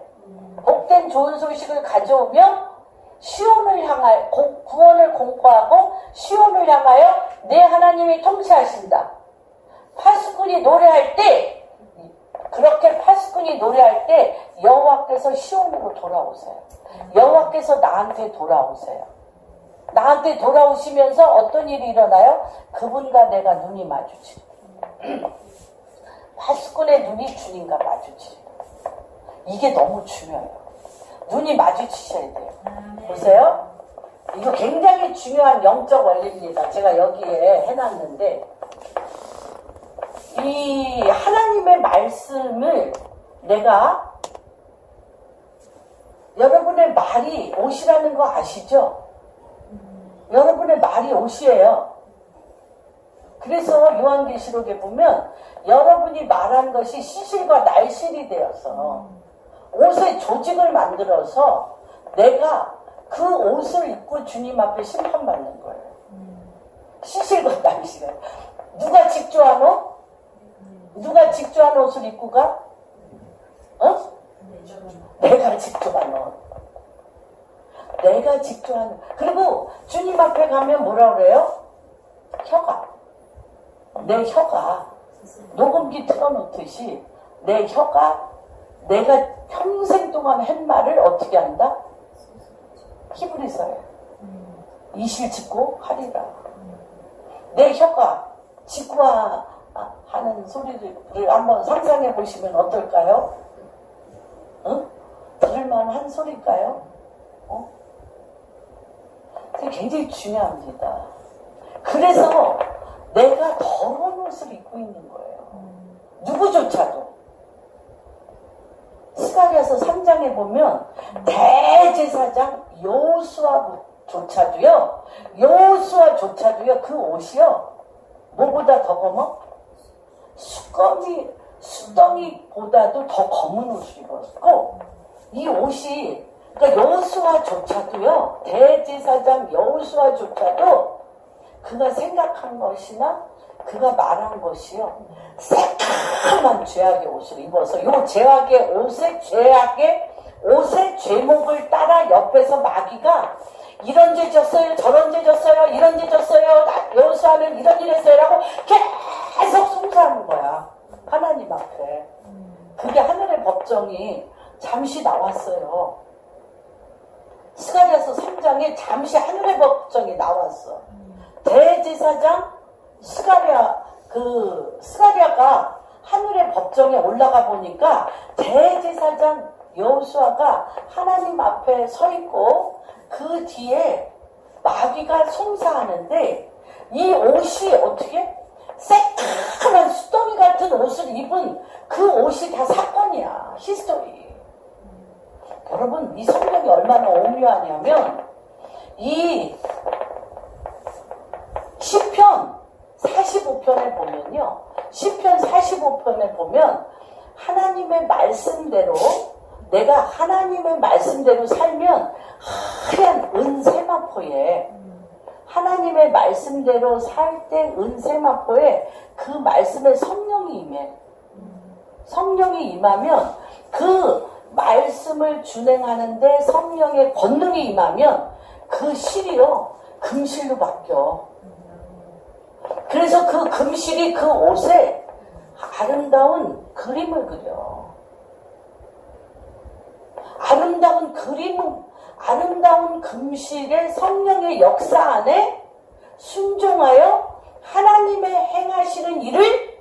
복된 복된 좋은 소식을 가져오며 시온을 향하여 구원을 공포하고 시온을 향하여 내 하나님이 통치하신다. 파수꾼이 노래할 때, 그렇게 파수꾼이 노래할 때 여호와께서 시온으로 돌아오세요. 여호와께서 나한테 돌아오세요. 나한테 돌아오시면서 어떤 일이 일어나요? 그분과 내가 눈이 마주치. 파수꾼의 눈이 주님과 마주치. 이게 너무 중요해요. 눈이 마주치셔야 돼요. 보세요. 이거 굉장히 중요한 영적 원리입니다. 제가 여기에 해놨는데, 이 하나님의 말씀을 내가, 여러분의 말이 옷이라는 거 아시죠? 여러분의 말이 옷이에요. 그래서 요한계시록에 보면 여러분이 말한 것이 시실과 날실이 되어서 옷의 조직을 만들어서 내가 그 옷을 입고 주님 앞에 심판받는 거예요. 시실과 날실. 누가 직조한 옷? 누가 직조한 옷을 입고 가? 어? 내가 직조한 옷. 내가 직조한 옷. 그리고 주님 앞에 가면 뭐라 그래요? 혀가. 내 혀가 녹음기 틀어놓듯이 내 혀가 내가 평생 동안 한 말을 어떻게 한다? 히브리서에 이실 짓고 하리라. 내 혀가 직구하는 소리를 한번 상상해 보시면 어떨까요? 응? 들을만한 소리일까요? 그게 굉장히 중요합니다. 그래서 내가 더러운 옷을 입고 있는 거예요. 누구조차도. 스가랴서 3장에 보면 대제사장 여호수아조차도요. 여호수아조차도요. 그 옷이요. 뭐보다 더 검어? 숯덩이보다도 더 검은 옷을 입었고 이 옷이 그러니까 여호수아조차도요. 대제사장 여호수아조차도 그가 생각한 것이나 그가 말한 것이요. 새까만 죄악의 옷을 입어서 이 죄악의 옷의 죄목을 따라 옆에서 마귀가 이런 죄 졌어요. 저런 죄 졌어요. 이런 죄 졌어요. 여호수아는 이런 일 했어요. 라고 계속 송사하는 거야. 하나님 앞에. 그게 하늘의 법정이 잠시 나왔어요. 스가랴서 3장에 잠시 하늘의 법정이 나왔어. 대제사장 스가랴가 하늘의 법정에 올라가 보니까 대제사장 여호수아가 하나님 앞에 서 있고 그 뒤에 마귀가 송사하는데 이 옷이 어떻게? 새까만 수덩이 같은 옷을 입은 그 옷이 다 사건이야. 히스토리. 여러분 이 성경이 얼마나 오묘하냐면 이 시편 45편에 보면요. 시편 45편에 보면 하나님의 말씀대로 내가 하나님의 말씀대로 살면 하얀 은세마포에 하나님의 말씀대로 살 때 은세마포에 그 말씀에 성령이 임해. 성령이 임하면 그 말씀을 준행하는데 성령의 권능이 임하면 그 실이요. 금실로 바뀌어. 그래서 그 금실이 그 옷에 아름다운 그림을 그려. 아름다운 금실의 성령의 역사 안에 순종하여 하나님의 행하시는 일을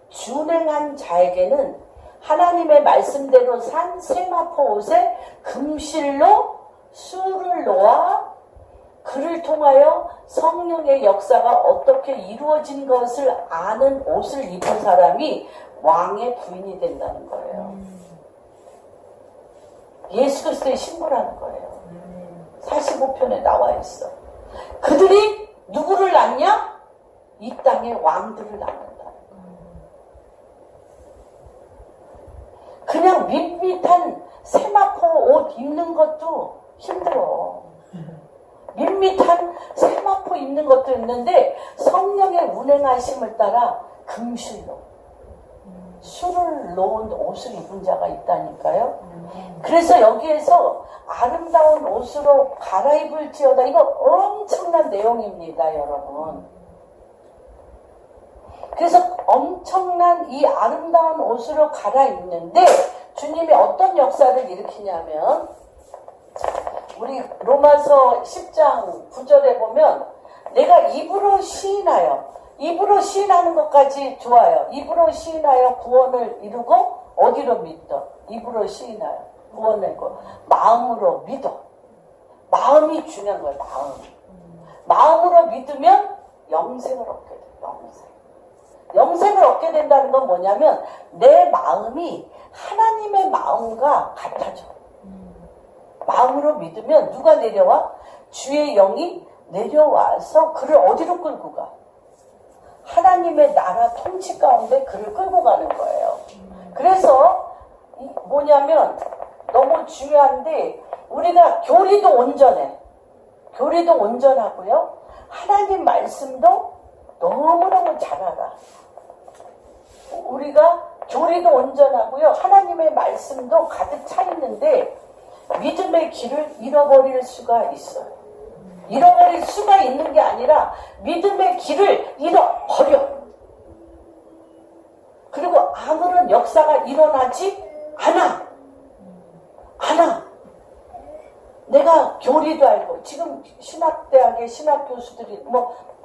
준행한 자에게는 하나님의 말씀대로 산 세마포 옷에 금실로 수를 놓아 그를 통하여 성령의 역사가 어떻게 이루어진 것을 아는 옷을 입은 사람이 왕의 부인이 된다는 거예요. 예수 그리스도의 신부라는 거예요. 45편에 나와 있어. 그들이 누구를 낳냐? 이 땅의 왕들을 낳는다는 거예요. 그냥 밋밋한 세마포 옷 입는 것도 힘들어. 밋밋한 세마포 입는 것도 있는데 성령의 운행하심을 따라 금실로 술을 놓은 옷을 입은 자가 있다니까요. 그래서 여기에서 아름다운 옷으로 갈아입을지어다. 이거 엄청난 내용입니다, 여러분. 그래서 엄청난 이 아름다운 옷으로 갈아입는데 주님이 어떤 역사를 일으키냐면 우리 로마서 10장 9절에 보면 내가 입으로 시인하여, 입으로 시인하는 것까지 좋아요. 입으로 시인하여 구원을 이루고 어디로 믿어? 입으로 시인하여 구원을 이루고 마음으로 믿어. 마음이 중요한 거예요. 마음으로 믿으면 영생을 얻게 돼. 영생을 얻게 된다는 건 뭐냐면 내 마음이 하나님의 마음과 같아져. 마음으로 믿으면 누가 내려와? 주의 영이 내려와서 그를 어디로 끌고 가? 하나님의 나라 통치 가운데 그를 끌고 가는 거예요. 그래서 뭐냐면 너무 중요한데 우리가 교리도 온전해. 교리도 온전하고요. 하나님 말씀도 너무너무 잘 알아. 우리가 교리도 온전하고요. 하나님의 말씀도 가득 차 있는데 믿음의 길을 잃어버릴 수가 있어요. 잃어버릴 수가 있는 게 아니라 믿음의 길을 잃어버려. 그리고 아무런 역사가 일어나지 않아. 내가 교리도 알고 지금 신학대학의 신학 교수들이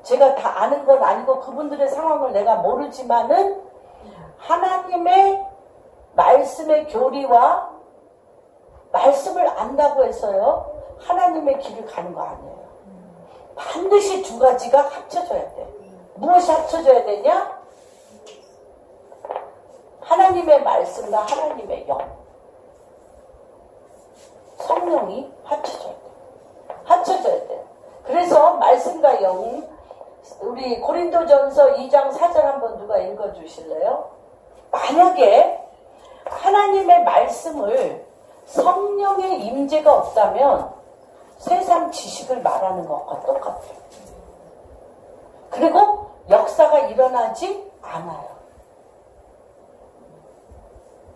제가 다 아는 건 아니고 그분들의 상황을 내가 모르지만은 하나님의 말씀의 교리와 말씀을 안다고 해서요 하나님의 길을 가는 거 아니에요. 반드시 두 가지가 합쳐져야 돼. 무엇이 합쳐져야 되냐? 하나님의 말씀과 하나님의 영, 성령이 합쳐져야 돼. 그래서 말씀과 영, 우리 고린도전서 2장 4절 한번 누가 읽어주실래요? 만약에 하나님의 말씀을 성령의 임재가 없다면 세상 지식을 말하는 것과 똑같아요. 그리고 역사가 일어나지 않아요.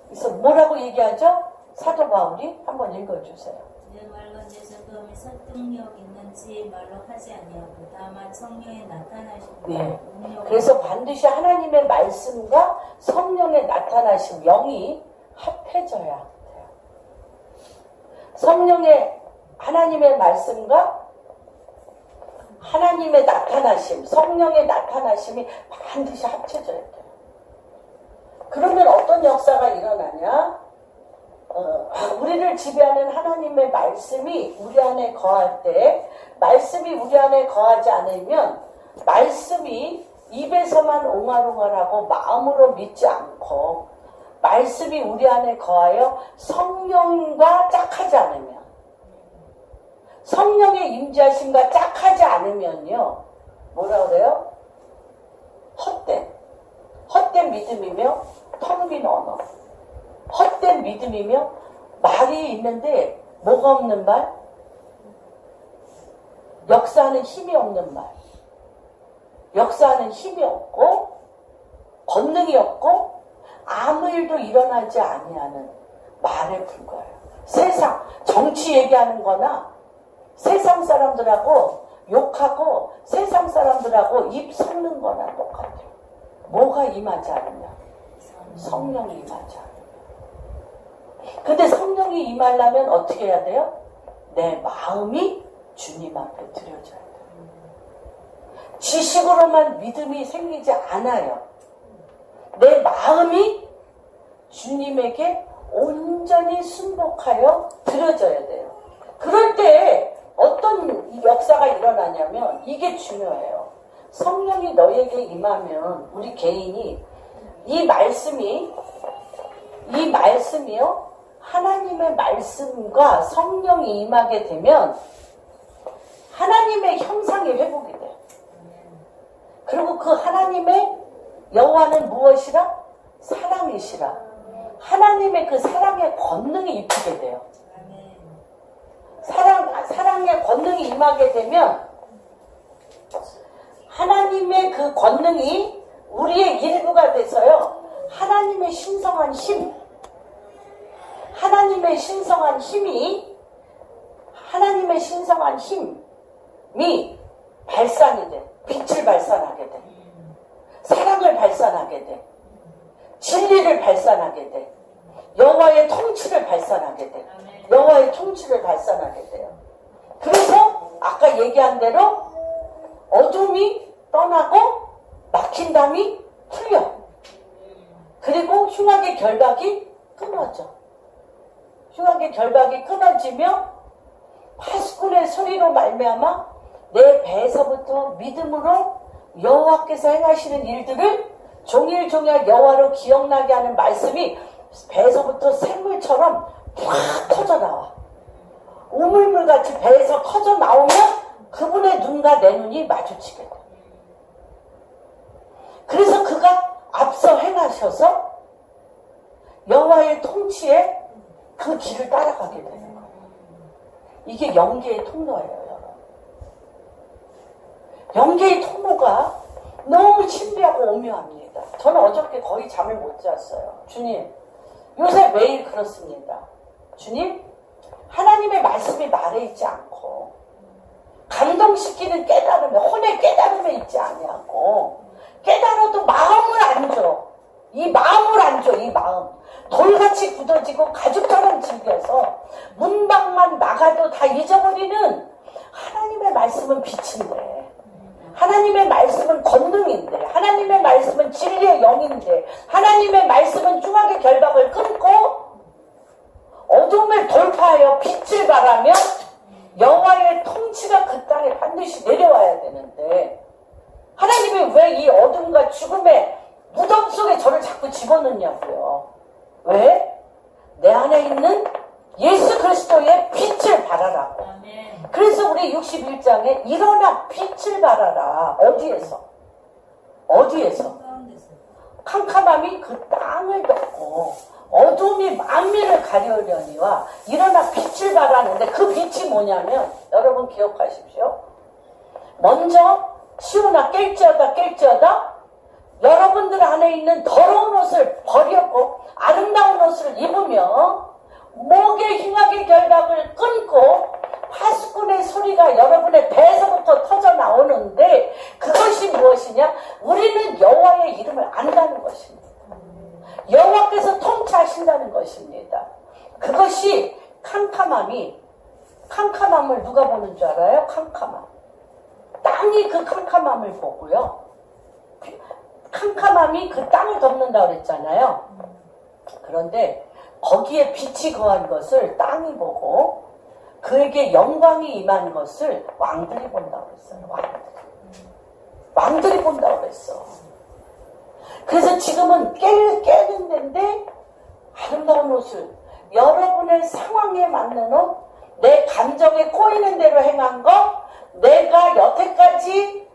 그래서 뭐라고 얘기하죠? 사도 바울이 한번 읽어주세요. 내 말과 내 전도함에 설득력 있는지 말로 하지 아니하고 다만 성령에 나타나신 네. 그래서 반드시 하나님의 말씀과 성령의 나타나신 영이 합해져야 돼요. 성령의 하나님의 말씀과 하나님의 나타나심, 성령의 나타나심이 반드시 합쳐져야 돼요. 그러면 어떤 역사가 일어나냐? 우리를 지배하는 하나님의 말씀이 우리 안에 거할 때, 말씀이 우리 안에 거하지 않으면 말씀이 입에서만 옹알옹알하고 마음으로 믿지 않고 말씀이 우리 안에 거하여 성령과 짝하지 않으면, 성령의 임재하심과 짝하지 않으면요 뭐라 그래요? 헛된 믿음이며 텅 빈 언어, 헛된 믿음이며 말이 있는데 뭐가 없는 말? 역사하는 힘이 없는 말, 역사하는 힘이 없고 권능이 없고 아무 일도 일어나지 아니하는 말에 불과해요. 세상 정치 얘기하는 거나 세상 사람들하고 욕하고 세상 사람들하고 입 섞는 거나 똑같아요. 뭐가 임하지 않느냐? 성령이 임하지 않느냐. 근데 성령이 임하려면 어떻게 해야 돼요? 내 마음이 주님 앞에 드려져야 돼요. 지식으로만 믿음이 생기지 않아요. 내 마음이 주님에게 온전히 순복하여 드려져야 돼요. 그럴 때 어떤 역사가 일어나냐면 이게 중요해요. 성령이 너에게 임하면 우리 개인이 이 말씀이요 하나님의 말씀과 성령이 임하게 되면 하나님의 형상이 회복이 돼요. 그리고 그 하나님의 여호와는 무엇이라? 사랑이시라. 하나님의 그 사랑의 권능이 입히게 돼요. 사랑의 권능이 임하게 되면 하나님의 그 권능이 우리의 일부가 돼서요. 하나님 하나님의 신성한 힘, 하나님의 신성한 힘이 발산이 돼. 빛을 발산하게 돼. 사랑을 발산하게 돼. 진리를 발산하게 돼. 여호와의 통치를 발산하게 돼. 여호와의 통치를 발산하게 돼요. 그래서 아까 얘기한 대로 어둠이 떠나고 막힌 담이 풀려. 그리고 흉악의 결박이 끊어져. 흉악의 결박이 끊어지며 파수꾼의 소리로 말미암아 내 배에서부터 믿음으로 여호와께서 행하시는 일들을 종일종일 여호와로 기억나게 하는 말씀이 배에서부터 샘물처럼 팍 터져나와. 우물물같이 배에서 터져 나오면 그분의 눈과 내 눈이 마주치게 돼. 그래서 그가 앞서 행하셔서 여호와의 통치에 그 길을 따라가게 되는 거예요. 이게 영계의 통로예요, 여러분. 영계의 통로가 너무 신비하고 오묘합니다. 저는 어저께 거의 잠을 못 잤어요. 주님, 요새 매일 그렇습니다. 주님, 하나님의 말씀이 말에 있지 않고 감동시키는 깨달음에, 혼의 깨달음에 있지 아니하고 깨달아도 마음을 안 줘. 이 마음을 안 줘, 이 마음. 돌같이 굳어지고 가죽처럼 질겨서 문방만 나가도 다 잊어버리는 하나님의 말씀은 빛인데, 하나님의 말씀은 권능인데, 하나님의 말씀은 진리의 영인데, 하나님의 말씀은 흉악의 결박을 끊고 어둠을 돌파하여 빛을 발하며 여호와의 통치가 그 땅에 반드시 내려와야 되는데, 하나님이 왜 이 어둠과 죽음의 무덤 속에 저를 자꾸 집어넣냐고요. 왜? 내 안에 있는 예수 그리스도의 빛을 발하라고. 그래서 우리 61장에 일어나 빛을 발하라. 어디에서? 캄캄함이 그 땅을 덮고 어둠이 만민을 가려려니와 일어나 빛을 발하는데, 그 빛이 뭐냐면, 여러분 기억하십시오. 먼저 시온아 깰지어다 여러분들 안에 있는 더러운 옷을 버렸고 아름다운 옷을 입으며 목의 흉악의 결박을 끊고 파수꾼의 소리가 여러분의 배에서부터 터져 나오는데, 그것이 무엇이냐? 우리는 여호와의 이름을 안다는 것입니다. 여호와께서 통치하신다는 것입니다. 그것이 캄캄함을 누가 보는 줄 알아요? 캄캄함. 땅이 그 캄캄함을 보고요. 캄캄함이 그 땅을 덮는다고 그랬잖아요. 그런데 거기에 빛이 거한 것을 땅이 보고 그에게 영광이 임한 것을 왕들이 본다고 그랬어요. 왕들이 본다고 그랬어. 그래서 지금은 깨는 데인데 아름다운 옷을, 여러분의 상황에 맞는 옷, 내 감정에 꼬이는 대로 행한 것, 내가 여태까지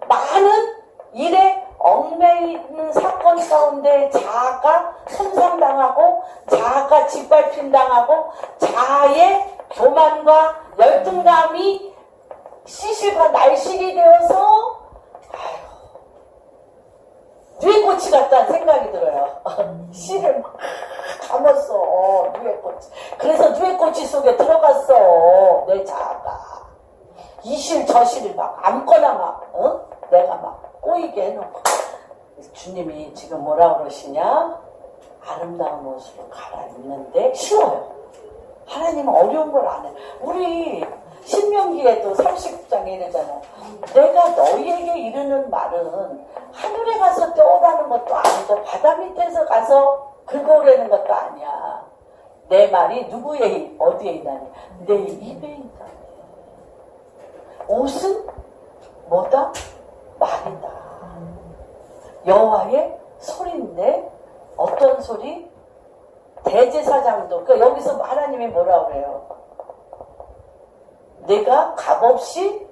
많은 일에 얽매여 있는 사건 가운데 자아가 손상당하고 자아가 짓밟힘당하고 자아의 교만과 열등감이 시실과 날실이 되어서 누에꽃이 같다는 생각이 들어요. 씨를 막 감았어, 누에꽃이. 그래서 누에꽃이 속에 들어갔어, 내 자아가. 이실 저실을 막 아무거나 막 내가 막 꼬이게 해놓고. 주님이 지금 뭐라 그러시냐? 아름다운 옷으로 갈아입는데 쉬워요. 하나님은 어려운 걸 안 해. 우리 신명기에도 30장에 이러잖아요. 내가 너희에게 이르는 말은 하늘에 가서 떠오르는 것도 아니고 바다 밑에서 가서 긁어오려는 것도 아니야. 내 말이 누구의 어디에 있나니? 내 입에 있다니. 옷은 뭐다? 말이다. 여호와의 소리인데, 어떤 소리? 대제사장도, 그러니까 여기서 하나님이 뭐라 그래요? 내가 값없이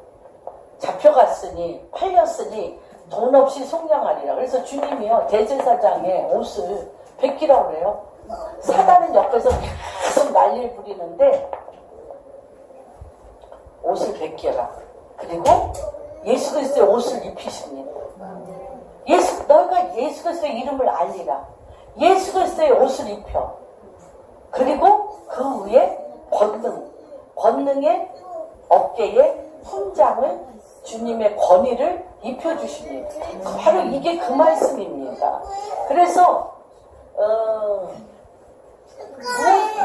잡혀갔으니, 팔렸으니 돈 없이 속량하리라. 그래서 주님이요, 대제사장의 옷을 베끼라고 그래요. 사단은 옆에서 계속 난리를 부리는데 옷을 베껴라. 그리고 예수 그리스도의 옷을 입히십니다. 너희가 예수 그리스도의 이름을 알리라. 예수 그리스도의 옷을 입혀. 그리고 그 위에 권능의 어깨에 훈장을, 주님의 권위를 입혀주십니다. 바로 이게 그 말씀입니다. 그래서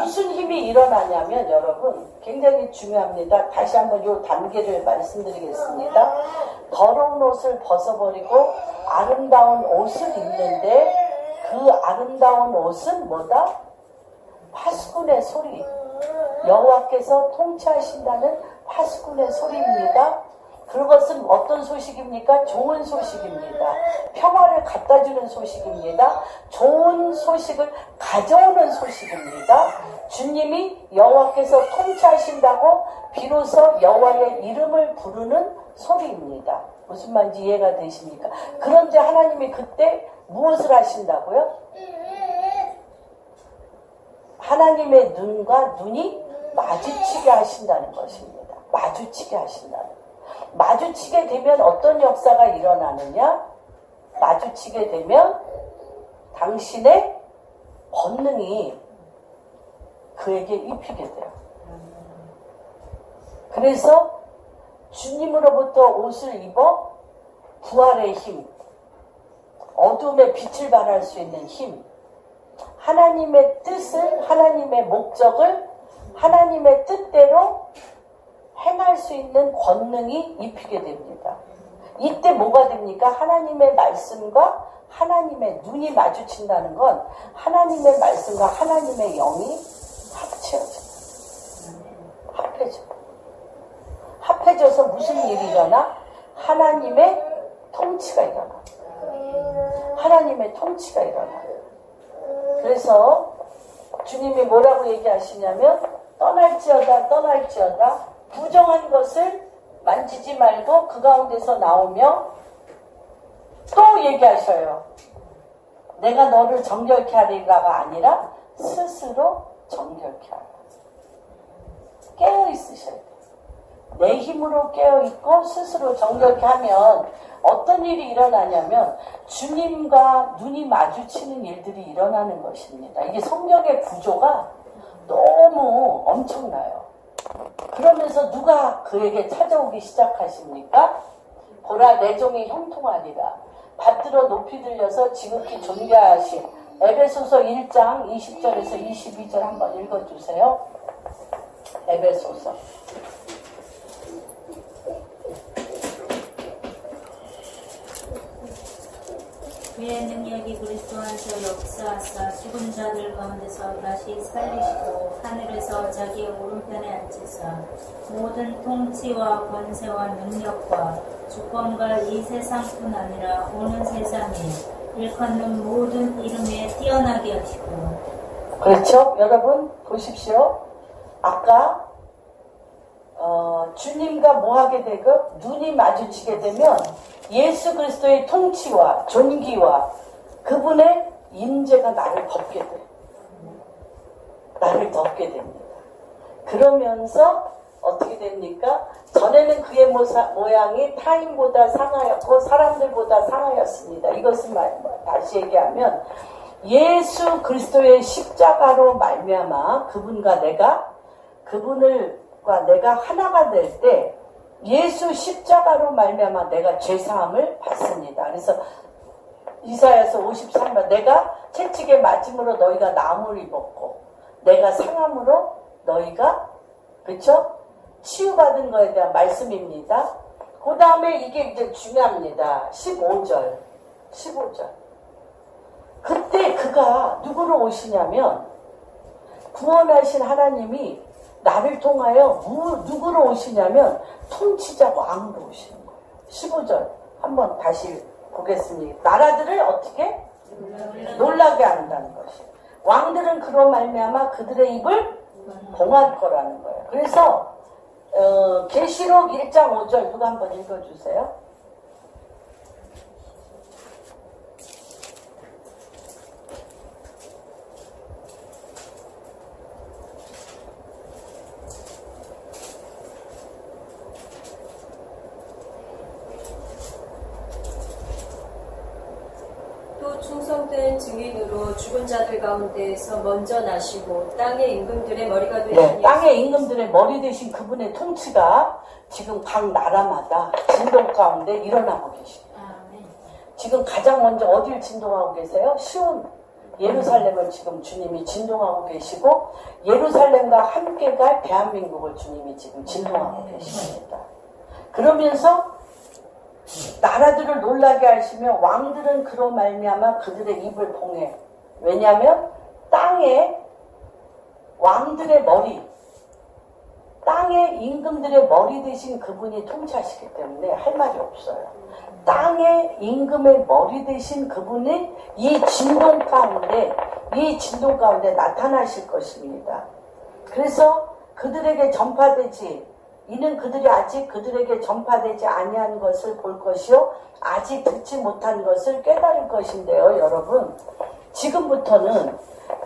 무슨 힘이 일어나냐면 여러분 굉장히 중요합니다. 다시 한번 이 단계를 말씀드리겠습니다. 더러운 옷을 벗어버리고 아름다운 옷을 입는데 그 아름다운 옷은 뭐다? 파수꾼의 소리. 여호와께서 통치하신다는 파수꾼의 소리입니다. 그것은 어떤 소식입니까? 좋은 소식입니다. 평화를 갖다주는 소식입니다. 좋은 소식을 가져오는 소식입니다. 주님이 여호와께서 통치하신다고 비로소 여호와의 이름을 부르는 소리입니다. 무슨 말인지 이해가 되십니까? 그런데 하나님이 그때 무엇을 하신다고요? 하나님의 눈과 눈이 마주치게 하신다는 것입니다. 마주치게 하신다는 것. 마주치게 되면 어떤 역사가 일어나느냐? 마주치게 되면 당신의 권능이 그에게 입히게 돼요. 그래서 주님으로부터 옷을 입어 부활의 힘, 어둠의 빛을 발할 수 있는 힘, 하나님의 뜻을, 하나님의 목적을 하나님의 뜻대로 행할 수 있는 권능이 입히게 됩니다. 이때 뭐가 됩니까? 하나님의 말씀과 하나님의 눈이 마주친다는 건 하나님의 말씀과 하나님의 영이 합해져. 합해져서 무슨 일이 일어나? 하나님의 통치가 일어나. 하나님의 통치가 일어나. 그래서 주님이 뭐라고 얘기하시냐면 떠날지어다 부정한 것을 만지지 말고 그 가운데서 나오며 또 얘기하셔요. 내가 너를 정결케 하리라가 아니라 스스로 정결케 하라. 깨어 있으셔야 돼요. 내 힘으로 깨어 있고 스스로 정결케 하면 어떤 일이 일어나냐면 주님과 눈이 마주치는 일들이 일어나는 것입니다. 이게 성경의 구조가 너무 엄청나요. 그러면서 누가 그에게 찾아오기 시작하십니까? 보라 내 종이 형통하리라. 받들어 높이 들려서 지극히 존귀하신 에베소서 1장 20절에서 22절 한번 읽어주세요. 에베소서. 그의 능력이 그리스도 안에서 역사하사 죽은 자들 가운데서 다시 살리시고 하늘에서 자기의 오른편에 앉히사 모든 통치와 권세와 능력과 주권과 이 세상뿐 아니라 오는 세상에 일컫는 모든 이름에 뛰어나게 하시고. 그렇죠? 여러분 보십시오. 아까 주님과 뭐하게 되고 눈이 마주치게 되면 예수 그리스도의 통치와 존귀와 그분의 임재가 나를 덮게 돼. 나를 덮게 됩니다. 그러면서 어떻게 됩니까? 전에는 그의 모양이 타인보다 상하였고 사람들보다 상하였습니다. 이것은 다시 얘기하면 예수 그리스도의 십자가로 말미암아 그분과 내가 하나가 될 때 예수 십자가로 말미암아 내가 죄사함을 받습니다. 그래서 이사야서 53번 내가 채찍에 맞음으로 너희가 나음을 입었고 내가 상함으로 너희가 그쵸? 치유받은 거에 대한 말씀입니다. 그 다음에 이게 이제 중요합니다. 15절 그때 그가 누구로 오시냐면 구원하신 하나님이 나를 통하여 누구로 오시냐면 통치자 왕으로 오시는 거예요. 15절 한번 다시 보겠습니다. 나라들을 어떻게? 놀라게 한다는 것이. 왕들은 그로 말미암아 그들의 입을 봉할 거라는 거예요. 그래서 계시록 1장 5절 누가 한번 읽어주세요. 참된 증인으로 죽은 자들 가운데에서 먼저 나시고 땅의 임금들의 머리가 되신 네, 땅의 임금들의 머리 대신 그분의 통치가 지금 각 나라마다 진동 가운데 일어나고 계십니다. 아멘. 지금 가장 먼저 어딜 진동하고 계세요? 시온, 예루살렘을 지금 주님이 진동하고 계시고 예루살렘과 함께 갈 대한민국을 주님이 지금 진동하고 계십니다. 그러면서 나라들을 놀라게 하시며 왕들은 그로 말미암아 그들의 입을 봉해. 왜냐하면 땅에 왕들의 머리, 땅의 임금들의 머리 대신 그분이 통치하시기 때문에 할 말이 없어요. 땅의 임금의 머리 대신 그분이 이 진동 가운데 나타나실 것입니다. 그래서 그들에게 전파되지, 이는 그들이 아직 그들에게 전파되지 아니한 것을 볼 것이요 아직 듣지 못한 것을 깨달을 것인데요. 여러분, 지금부터는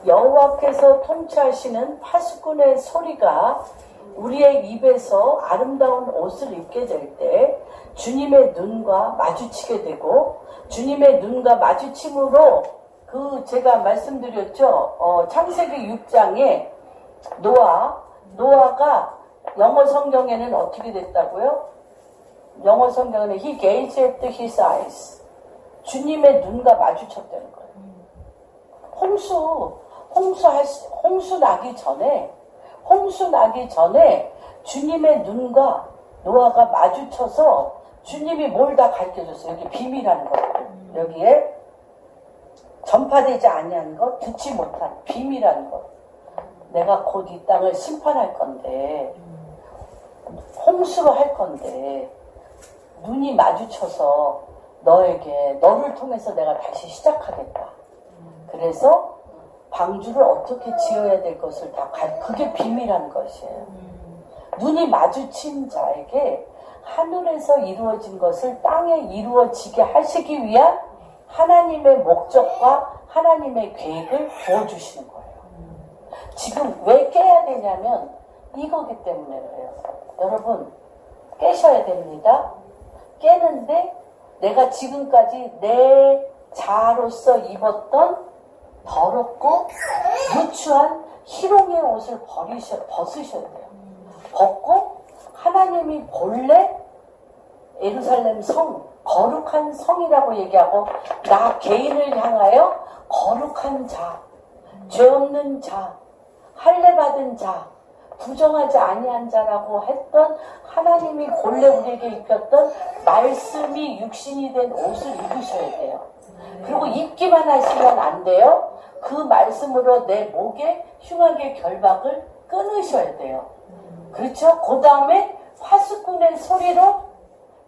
여호와께서 통치하시는 파수꾼의 소리가 우리의 입에서 아름다운 옷을 입게 될 때 주님의 눈과 마주치게 되고, 주님의 눈과 마주침으로 제가 말씀드렸죠. 창세기 6장에 노아가 영어 성경에는 어떻게 됐다고요? 영어 성경에는 He gazed at his eyes. 주님의 눈과 마주쳤다는 거예요. 홍수 나기 전에 주님의 눈과 노아가 마주쳐서 주님이 뭘 다 가르쳐줬어요. 여기 비밀하는 것. 여기에 전파되지 아니한 것, 듣지 못한 비밀한 것. 내가 곧 이 땅을 심판할 건데, 홍수로 할 건데, 눈이 마주쳐서 너를 통해서 내가 다시 시작하겠다. 그래서 방주를 어떻게 지어야 될 것을 그게 비밀한 것이에요. 눈이 마주친 자에게 하늘에서 이루어진 것을 땅에 이루어지게 하시기 위한 하나님의 목적과 하나님의 계획을 부어주시는 거예요. 지금 왜 깨야 되냐면 이거기 때문에 그래요. 여러분, 깨셔야 됩니다. 깨는데 내가 지금까지 내 자아로서 입었던 더럽고 누추한 희롱의 옷을 벗으셔야 돼요. 벗고 하나님이 본래 예루살렘 성, 거룩한 성이라고 얘기하고 나 개인을 향하여 거룩한 자, 죄 없는 자, 할례 받은 자, 부정하지 아니한 자라고 했던 하나님이 본래 우리에게 입혔던 말씀이 육신이 된 옷을 입으셔야 돼요. 그리고 입기만 하시면 안 돼요. 그 말씀으로 내 목에 흉악의 결박을 끊으셔야 돼요. 그렇죠? 그 다음에 파수꾼의 소리로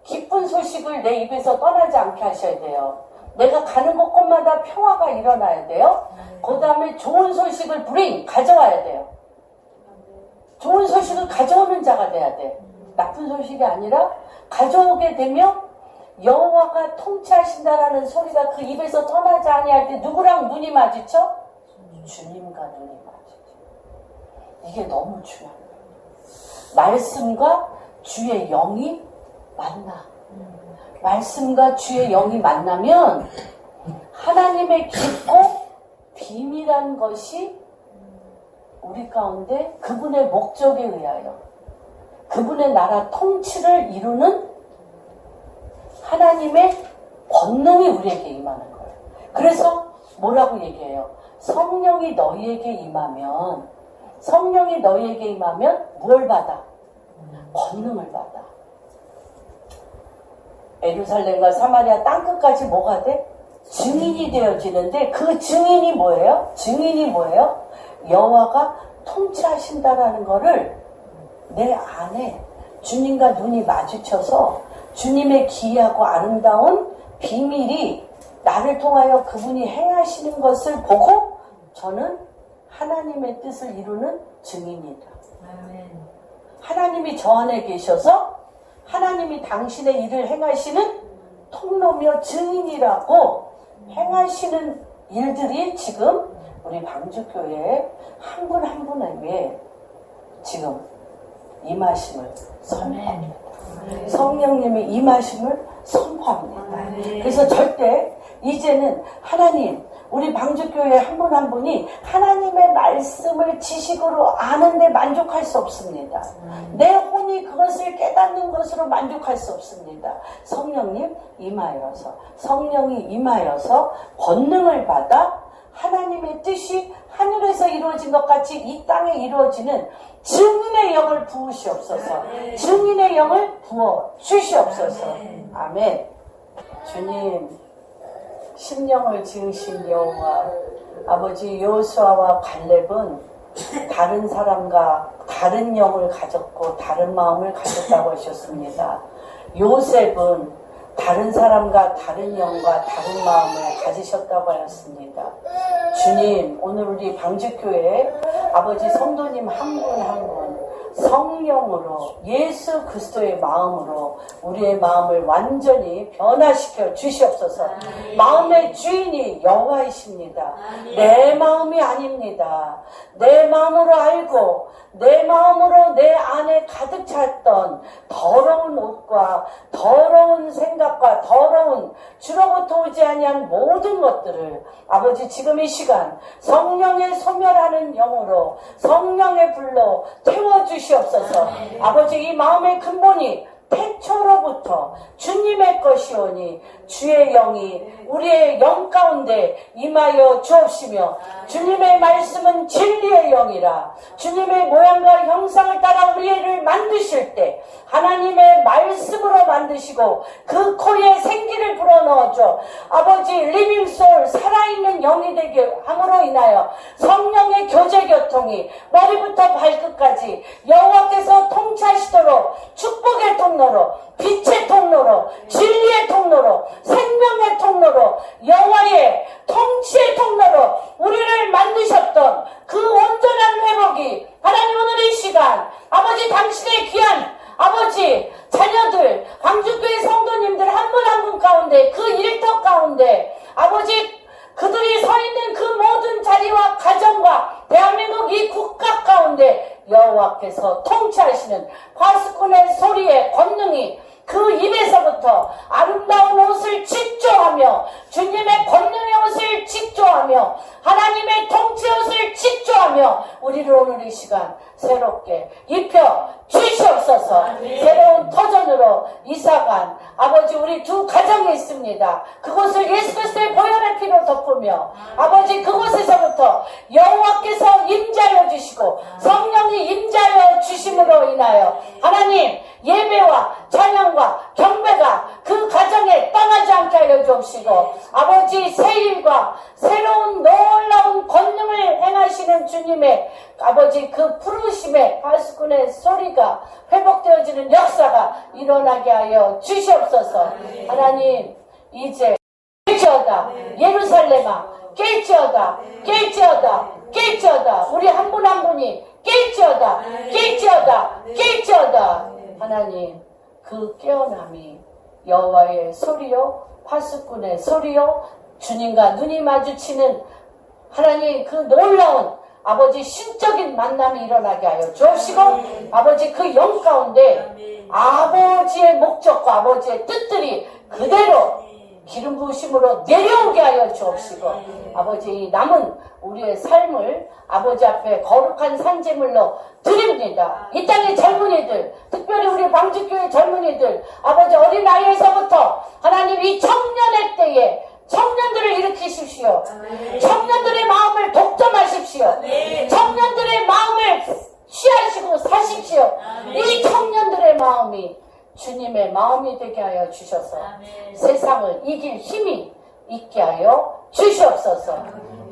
기쁜 소식을 내 입에서 떠나지 않게 하셔야 돼요. 내가 가는 곳곳마다 평화가 일어나야 돼요. 그 다음에 좋은 소식을 가져와야 돼요. 좋은 소식을 가져오는 자가 돼야 돼. 나쁜 소식이 아니라 가져오게 되면 여호와가 통치하신다라는 소리가 그 입에서 떠나지 아니할 때 누구랑 눈이 마주쳐? 주님과 눈이 마주쳐. 이게 너무 중요한 거예요. 말씀과 주의 영이 만나. 말씀과 주의 영이 만나면 하나님의 깊고 비밀한 것이 우리 가운데 그분의 목적에 의하여 그분의 나라 통치를 이루는 하나님의 권능이 우리에게 임하는 거예요. 그래서 뭐라고 얘기해요? 성령이 너희에게 임하면 뭘 받아? 권능을 받아. 예루살렘과 사마리아 땅끝까지 뭐가 돼? 증인이 되어지는데 그 증인이 뭐예요? 여호와가 통치하신다라는 거를 내 안에 주님과 눈이 마주쳐서 주님의 기이하고 아름다운 비밀이 나를 통하여 그분이 행하시는 것을 보고 저는 하나님의 뜻을 이루는 증인이다. 아멘. 하나님이 저 안에 계셔서 하나님이 당신의 일을 행하시는 통로며 증인이라고 행하시는 일들이 지금 우리 방주교회에 한 분 한 분에게 지금 임하심을 선포합니다. 성령님의 임하심을 선포합니다. 그래서 절대 이제는 하나님 우리 방주교회 한 분 한 분이 하나님의 말씀을 지식으로 아는데 만족할 수 없습니다. 내 혼이 그것을 깨닫는 것으로 만족할 수 없습니다. 성령이 임하여서 권능을 받아 하나님의 뜻이 하늘에서 이루어진 것 같이 이 땅에 이루어지는 증인의 영을 부으시옵소서. 증인의 영을 부어 주시옵소서. 아멘. 주님, 심령을 지으신 여호와, 아버지 여호수아와 갈렙은 다른 사람과 다른 영을 가졌고 다른 마음을 가졌다고 하셨습니다. 요셉은 다른 사람과 다른 영과 다른 마음을 가지셨다고 하였습니다. 주님, 오늘 우리 방주교회 아버지 성도님 한 분 한 분 성령으로 예수 그리스도의 마음으로 우리의 마음을 완전히 변화시켜 주시옵소서. 마음의 주인이 여호와이십니다. 내 마음이 아닙니다. 내 마음으로 알고 내 마음으로 내 안에 가득 찼던 더러운 옷과 더러운 생각과 더러운 주로부터 오지 아니한 모든 것들을 아버지 지금 이 시간 성령의 소멸하는 영으로 성령의 불로 태워주시옵소서. 아버지 이 마음의 근본이 태초로부터 주님의 것이오니 주의 영이 우리의 영 가운데 임하여 주옵시며 주님의 말씀은 진리의 영이라. 주님의 모양과 형상을 따라 우리를 만드실 때 하나님의 말씀으로 만드시고 그 코에 생기를 불어넣어줘 아버지 리빙솔 살아있는 영이 되게 함으로 인하여 성령의 교제교통이 머리부터 발끝까지 여호와께서 통치하시도록 축복의 통로로 빛의 통로로 진리의 통로로 생명의 통로로 여호와의 통치의 통로로 우리를 만드셨던 그 온전한 회복이 하나님 오늘 이 시간 아버지 당신의 귀한 아버지 자녀들 광주교회 성도님들 한 분 한 분 가운데 그 일터 가운데 아버지 그들이 서 있는 그 모든 자리와 가정과 대한민국 이 국가 가운데 여호와께서 통치하시는 파수꾼의 소리의 권능이 그 입에서부터 아름다운 옷을 직조하며 주님의 권능의 옷을 직조하며 하나님의 통치의 옷을 직조하며 우리를 오늘 이 시간 새롭게 입혀 주시옵소서. 새로운 터전으로 이사간 아버지 우리 두 가정이 있습니다. 그곳을 예수 그리스도의 보혈의 피로 덮으며 아버지 그곳에서부터 여호와께서 임자여 주시고 성령이 임자여 주심으로 인하여 하나님 예배와 찬양과 경배가 그 가정에 떠나지 않게 하여 주옵시고 아버지 새 일과 새로운 놀라운 권능을 행하시는 주님의 아버지 그 부르심의 파수꾼의 소리가 회복되어지는 역사가 일어나게 하여 주시옵소서. 하나님 이제 깰지어다 예루살렘아 깰지어다 깰지어다 깰지어다 우리 한 분 한 분이 깰지어다 하나님 그 깨어남이 여호와의 소리요 파수꾼의 소리요 주님과 눈이 마주치는 하나님 그 놀라운 아버지 신적인 만남이 일어나게 하여 주옵시고 아버지 그 영 가운데 아버지의 목적과 아버지의 뜻들이 그대로 기름 부으심으로 내려오게 하여 주옵시고 아버지 남은 우리의 삶을 아버지 앞에 거룩한 산제물로 드립니다. 이 땅의 젊은이들 특별히 우리 방주교회 젊은이들 아버지 어린아이에서부터 하나님 이 청년의 때에 청년들을 일으키십시오. 청년들의 마음을 독점하십시오. 청년들의 마음을 취하시고 사십시오. 이 청년들의 마음이 주님의 마음이 되게 하여 주셔서 세상을 이길 힘이 있게 하여 주시옵소서.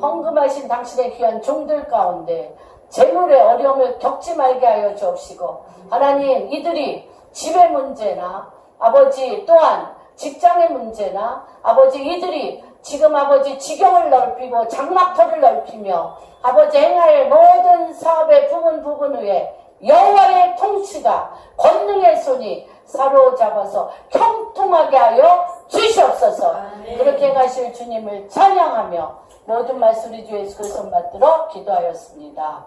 헌금하신 당신의 귀한 종들 가운데 재물의 어려움을 겪지 말게 하여 주옵시고 하나님 이들이 집의 문제나 아버지 또한 직장의 문제나 아버지 이들이 지금 아버지 직영을 넓히고 장막터를 넓히며 아버지 행할 모든 사업의 부분 위에 여호와의 통치가 권능의 손이 사로잡아서 형통하게 하여 주시옵소서. 그렇게 행하실 주님을 찬양하며 모든 말씀 우리 주 예수 그리스도 받들어 기도하였습니다.